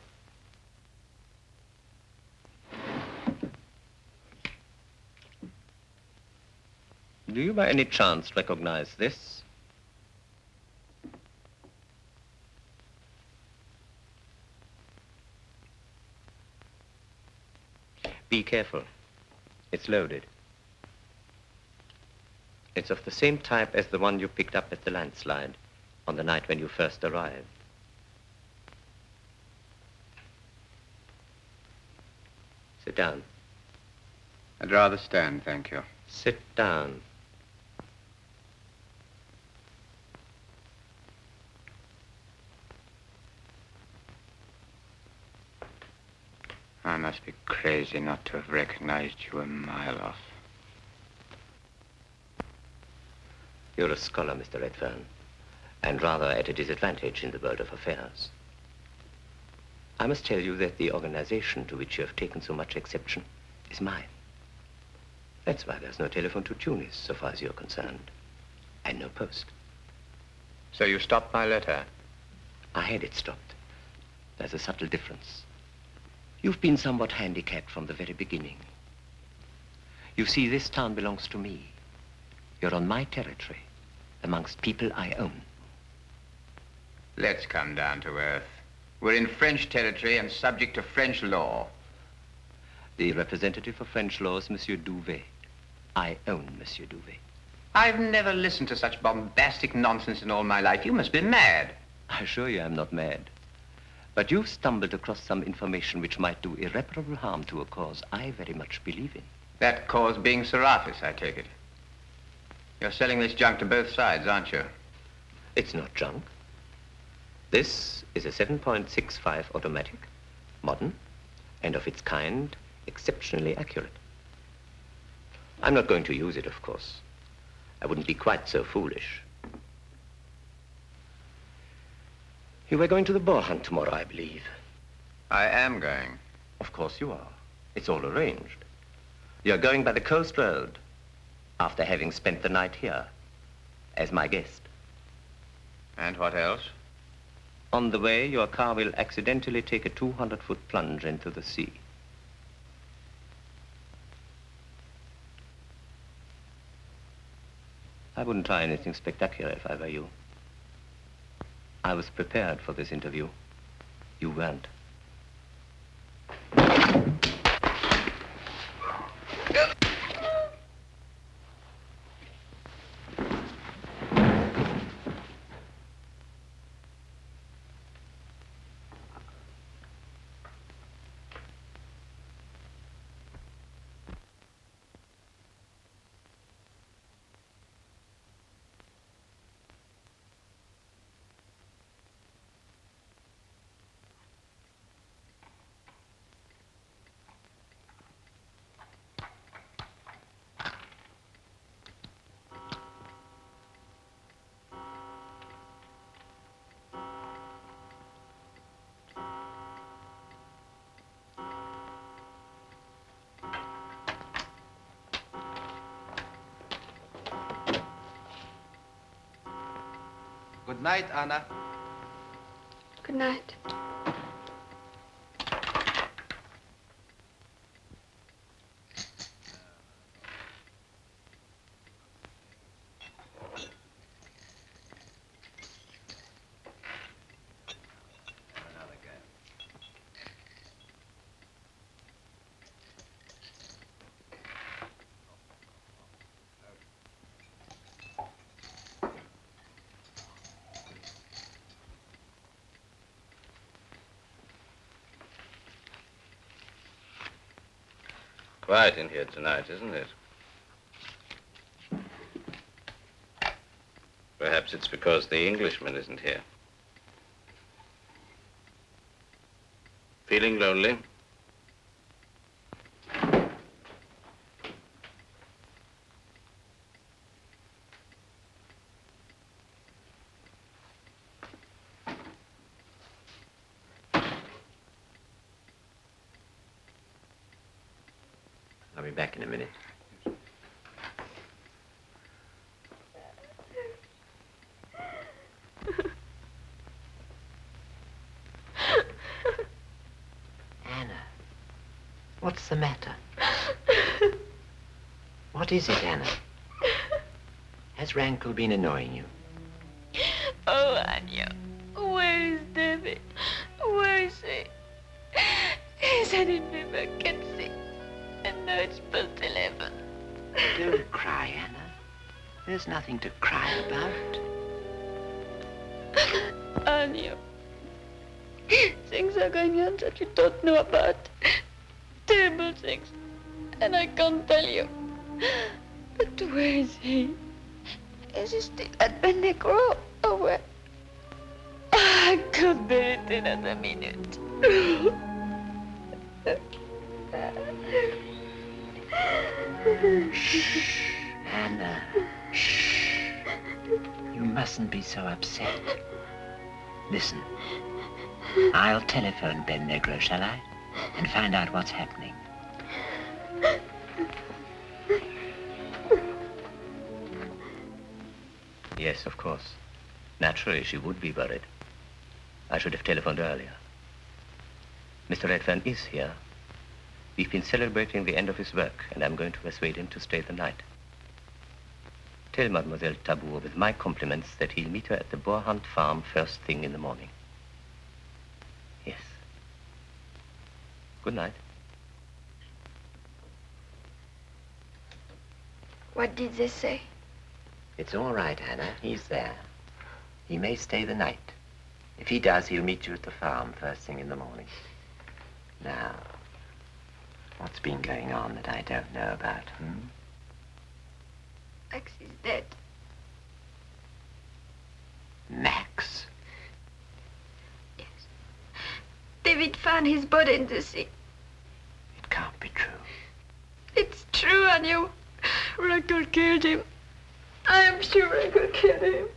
Do you by any chance recognize this? Be careful. It's loaded. It's of the same type as the one you picked up at the landslide on the night when you first arrived. Sit down. I'd rather stand, thank you. Sit down. I must be crazy not to have recognized you a mile off. You're a scholar, Mr. Redfern, and rather at a disadvantage in the world of affairs. I must tell you that the organization to which you have taken so much exception is mine. That's why there's no telephone to Tunis, so far as you're concerned, and no post. So you stopped my letter? I had it stopped. There's a subtle difference. You've been somewhat handicapped from the very beginning. You see, this town belongs to me. You're on my territory, amongst people I own. Let's come down to earth. We're in French territory and subject to French law. The representative of French law is Monsieur Douvet. I own Monsieur Douvet. I've never listened to such bombastic nonsense in all my life. You must be mad. I assure you I'm not mad. But you've stumbled across some information which might do irreparable harm to a cause I very much believe in. That cause being Sarapis, I take it. You're selling this junk to both sides, aren't you? It's not junk. This is a 7.65 automatic, modern, and of its kind, exceptionally accurate. I'm not going to use it, of course. I wouldn't be quite so foolish. You were going to the boar hunt tomorrow, I believe. I am going. Of course you are. It's all arranged. You're going by the coast road after having spent the night here as my guest. And what else? On the way, your car will accidentally take a 200-foot plunge into the sea. I wouldn't try anything spectacular if I were you. I was prepared for this interview. You weren't. Good night, Anna. Good night. Quiet in here tonight, isn't it? it's because the Englishman isn't here. Feeling lonely? I'll be back in a minute. Anna, what's the matter? What is it, Anna? Has Rankle been annoying you? Oh, Anya, where is David? Where is he? He's at in vacancy. And now it's past 11. Don't cry, Anna. There's nothing to cry about. Anya, things are going on that you don't know about. Terrible things. And I can't tell you. But where is he? Is he still at Benegro? Or where? I can't bear it another minute. Shh, Anna. Shh. You mustn't be so upset. Listen. I'll telephone Ben Negro, shall I? And find out what's happening. Yes, of course. Naturally, she would be worried. I should have telephoned earlier. Mr. Redfern is here. We've been celebrating the end of his work, and I'm going to persuade him to stay the night. Tell Mademoiselle Tabour with my compliments that he'll meet her at the Boar Hunt farm first thing in the morning. Yes. Good night. What did they say? It's all right, Anna. He's there. He may stay the night. If he does, he'll meet you at the farm first thing in the morning. Now, what's been going on that I don't know about, Max is dead. Max? Yes. David found his body in the sea. It can't be true. It's true, Anya. Rankle killed him. I am sure Rankle killed him.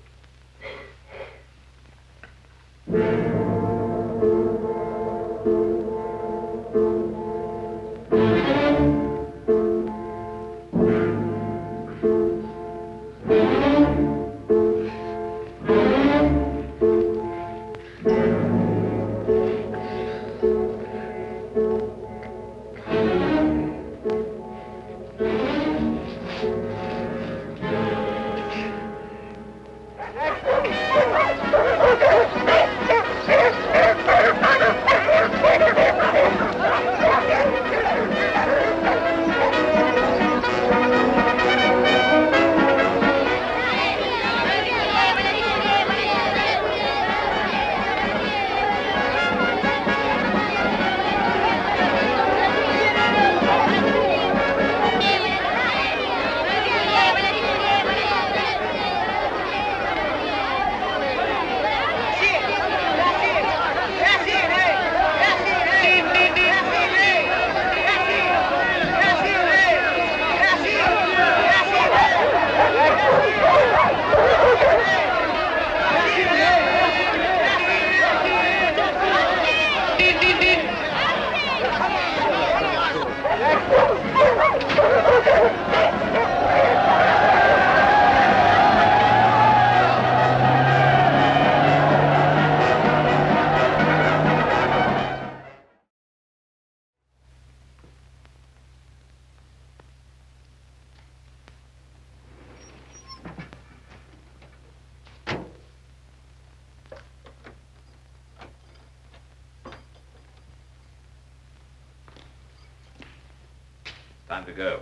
Time to go.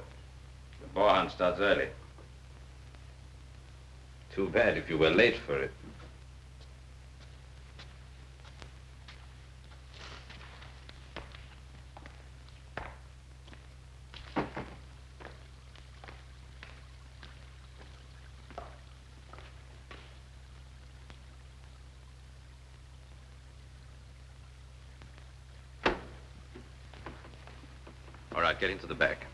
The boar hunt starts early. Too bad if you were late for it. All right, get into the back.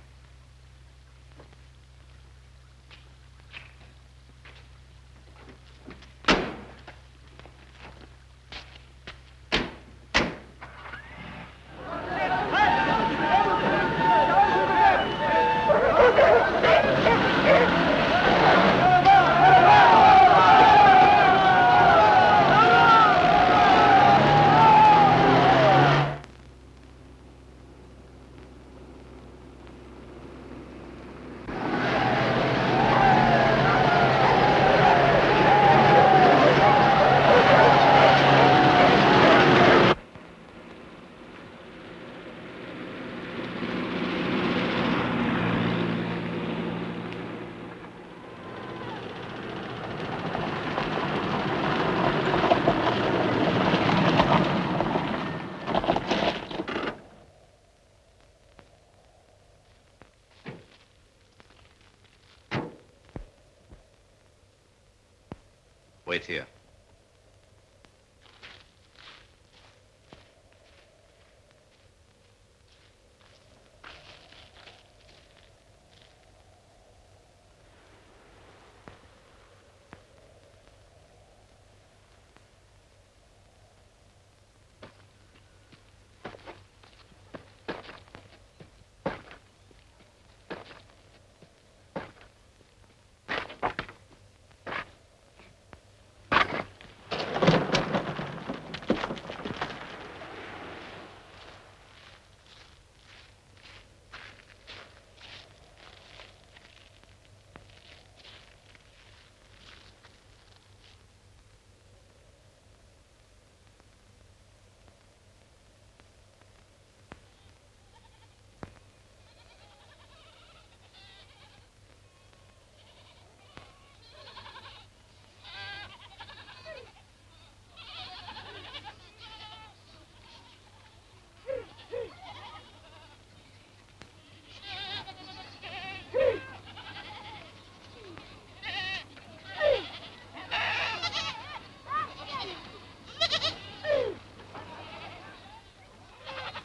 Wait here.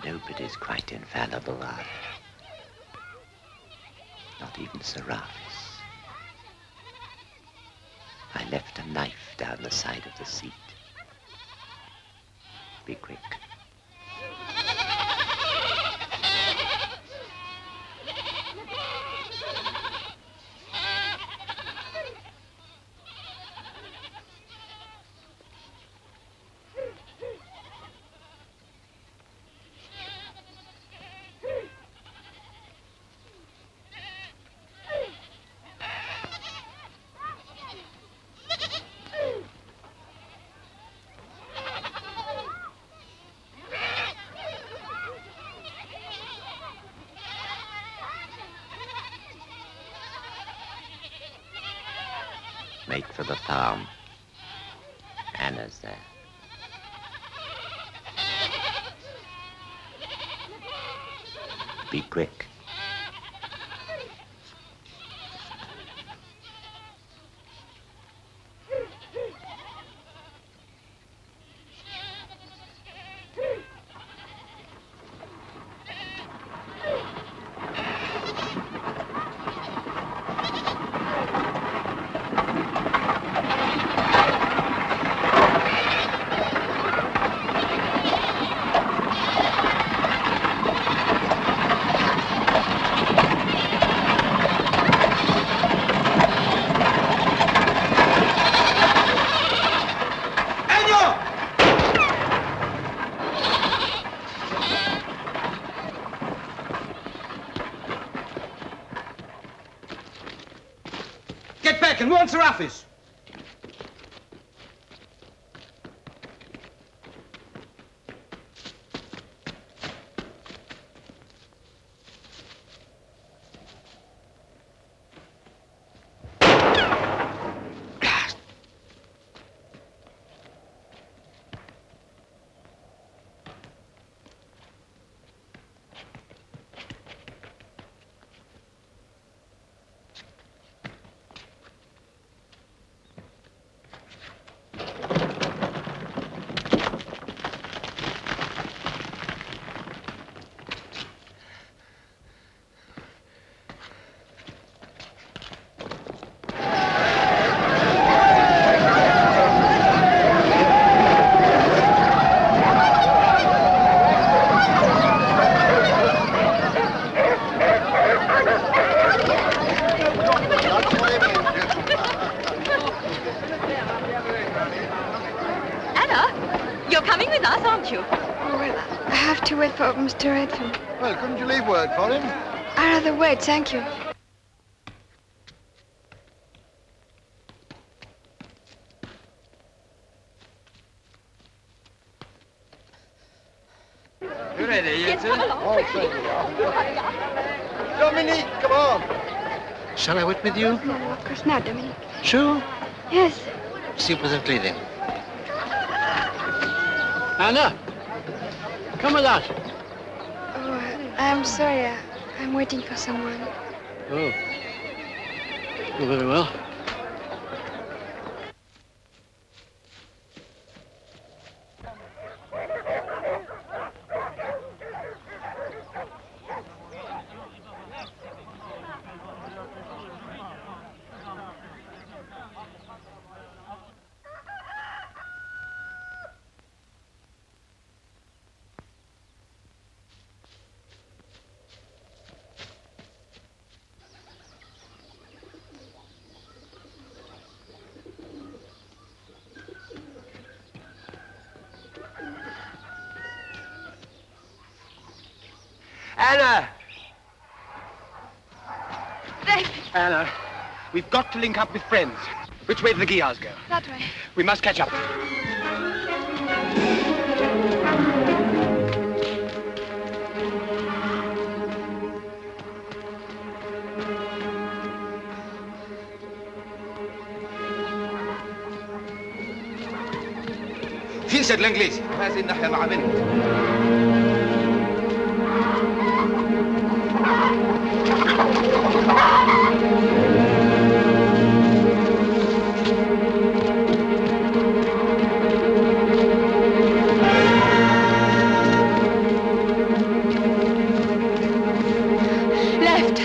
Nobody's quite infallible, are they? Not even Sarapis. I left a knife down the side of the seat. Be quick. Make for the farm. Anna's there. Be quick. And warn Sarapis. coming with us, aren't you? Well, I have to wait for Mr. Redfern. Well, couldn't you leave word for him? I'd rather wait, thank you. You ready, you Yes, two? come along. Oh, so you are. Dominique, come on. Shall I wait with you? No, of course not, Dominique. Sure. Yes. See you presently then. Anna, come with us. Oh, I'm sorry. I'm waiting for someone. Oh. Oh, very well. Anna! David! Anna, we've got to link up with friends. Which way do the Guillards go? That way. We must catch up. فين سيد الانجليزي؟ هذه الناحية مع بنت. Left.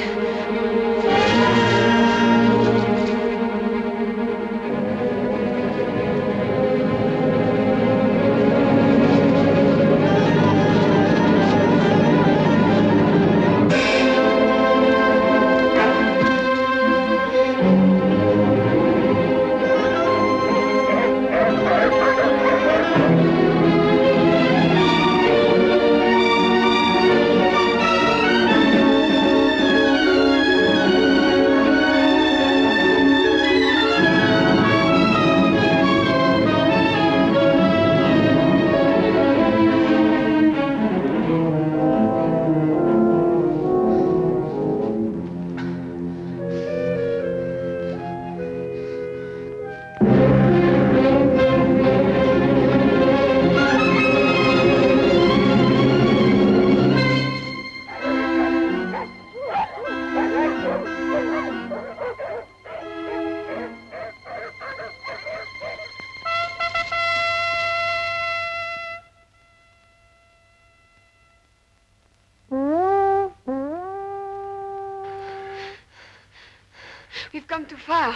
We've come too far.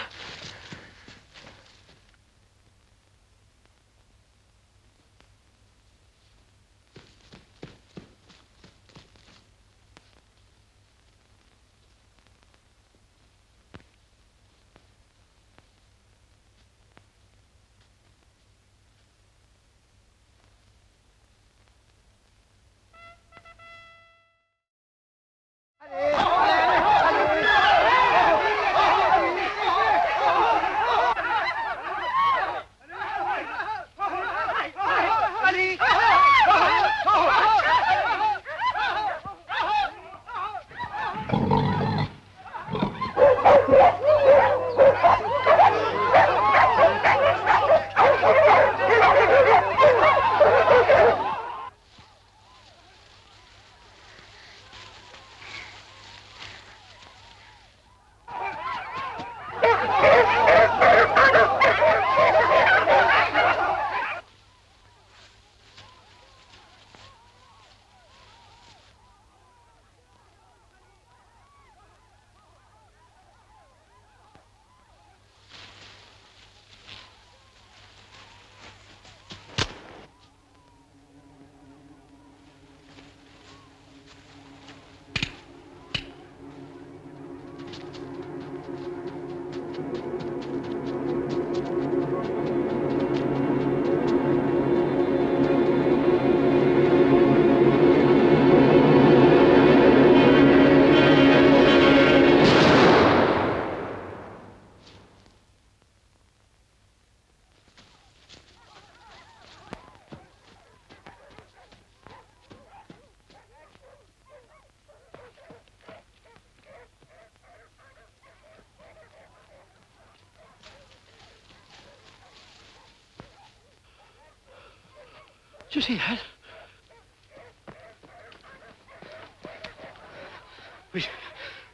Did you see that?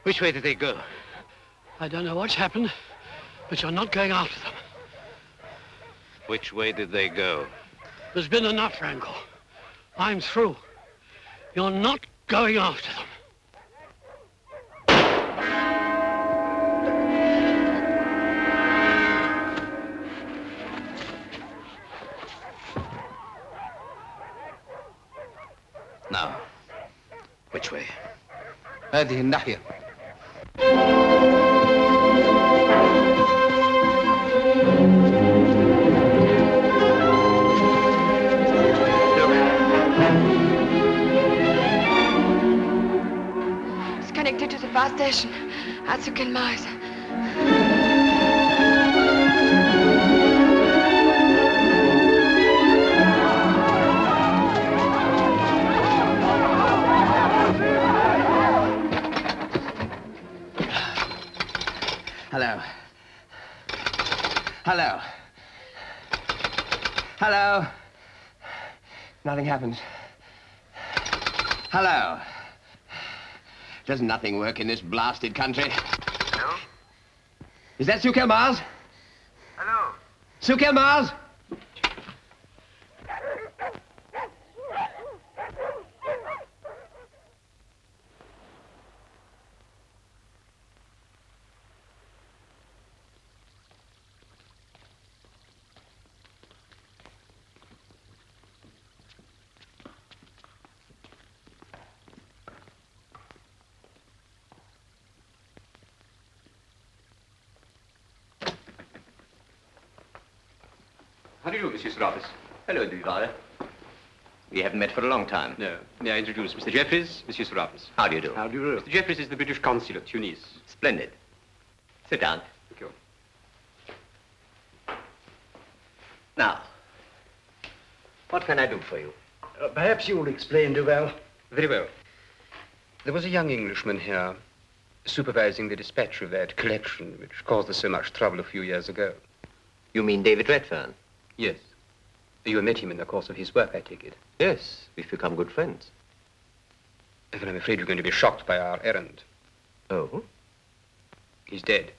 Which way did they go? I don't know what's happened, but you're not going after them. Which way did they go? There's been enough, Rankle. I'm through. You're not going after them. Now, which way? هذه الناحية. It's connected to the fire station at Sukin Mines. Hello. Hello. Hello. Nothing happens. Hello. Does nothing work in this blasted country? Hello? Is that Sukel Mars? Hello? Sukel Mars? How do you do, Monsieur Sarapis? Hello, Duval. We haven't met for a long time. No. May I introduce Mr. Jeffries, Monsieur Sarapis? How do you do? How do you do? Mr. Jeffries is the British consul at Tunis. Splendid. Sit down. Thank you. Now, what can I do for you? Perhaps you'll explain, Duval. Very well. There was a young Englishman here supervising the dispatch of that collection which caused us so much trouble a few years ago. You mean David Redfern? Yes. You met him in the course of his work, I take it. Yes, we've become good friends. But I'm afraid you're going to be shocked by our errand. Oh? He's dead.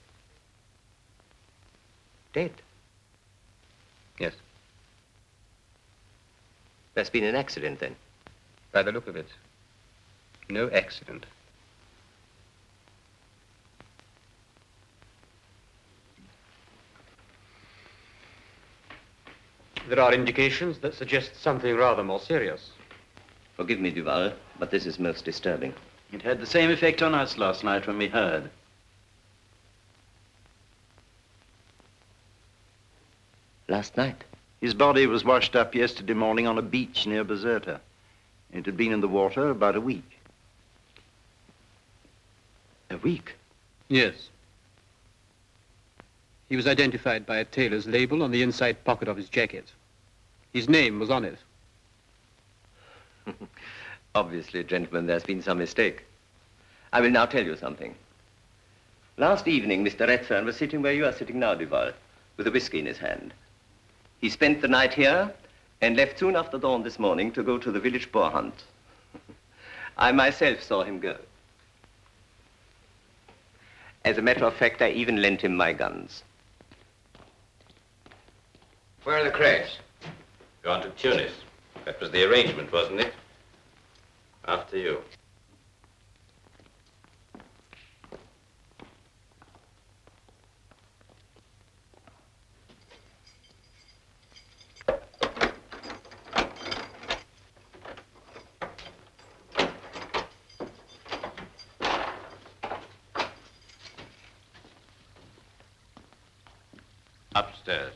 Dead? Yes. There's been an accident, then? By the look of it. No accident. There are indications that suggest something rather more serious. Forgive me, Duval, but this is most disturbing. It had the same effect on us last night when we heard. Last night? His body was washed up yesterday morning on a beach near Bizerta. It had been in the water about a week. A week? Yes. He was identified by a tailor's label on the inside pocket of his jacket. His name was on it. Obviously, gentlemen, there's been some mistake. I will now tell you something. Last evening, Mr. Redfern was sitting where you are sitting now, Duval, with a whiskey in his hand. He spent the night here and left soon after dawn this morning to go to the village boar hunt. I myself saw him go. As a matter of fact, I even lent him my guns. Where are the crates? Gone to Tunis. That was the arrangement, wasn't it? After you. Upstairs.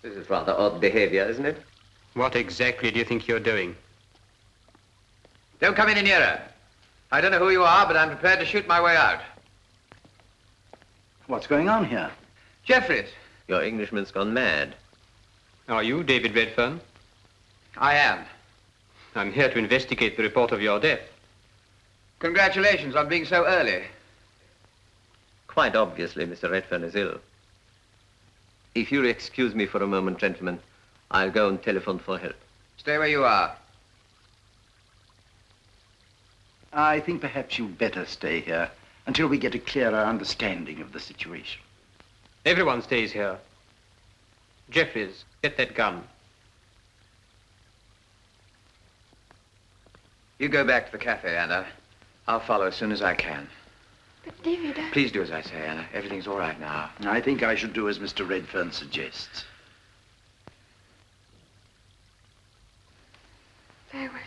This is rather odd behavior, isn't it? What exactly do you think you're doing? Don't come any nearer. I don't know who you are, but I'm prepared to shoot my way out. What's going on here? Jeffries. Your Englishman's gone mad. Are you David Redfern? I am. I'm here to investigate the report of your death. Congratulations on being so early. Quite obviously, Mr. Redfern is ill. If you'll excuse me for a moment, gentlemen, I'll go and telephone for help. Stay where you are. I think perhaps you'd better stay here until we get a clearer understanding of the situation. Everyone stays here. Jeffries, get that gun. You go back to the cafe, Anna. I'll follow as soon as I can. But David, Please do as I say, Anna. Everything's all right now. I think I should do as Mr. Redfern suggests. Very well.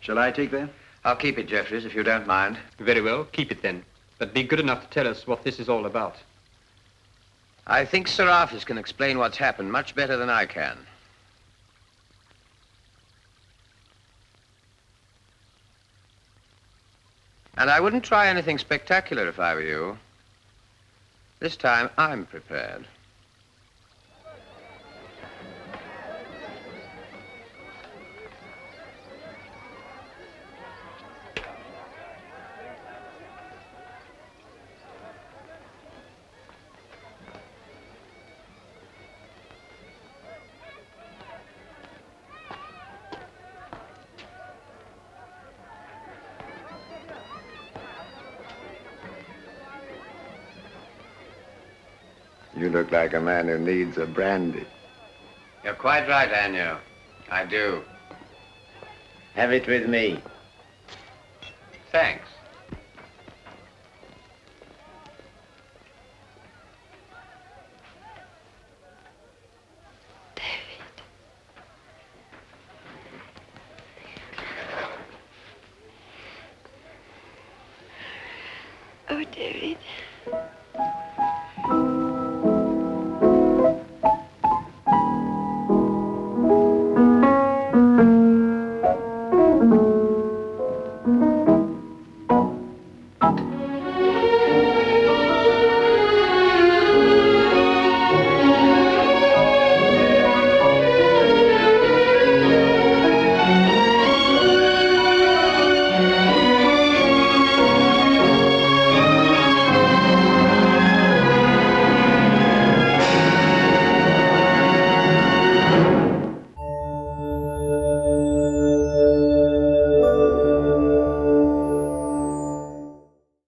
Shall I take that? I'll keep it, Jeffries, if you don't mind. Very well, keep it then. But be good enough to tell us what this is all about. I think Sarapis can explain what's happened much better than I can. And I wouldn't try anything spectacular if I were you. This time, I'm prepared. You look like a man who needs a brandy. You're quite right, Anya. I do. Have it with me. Thanks. Oh, David.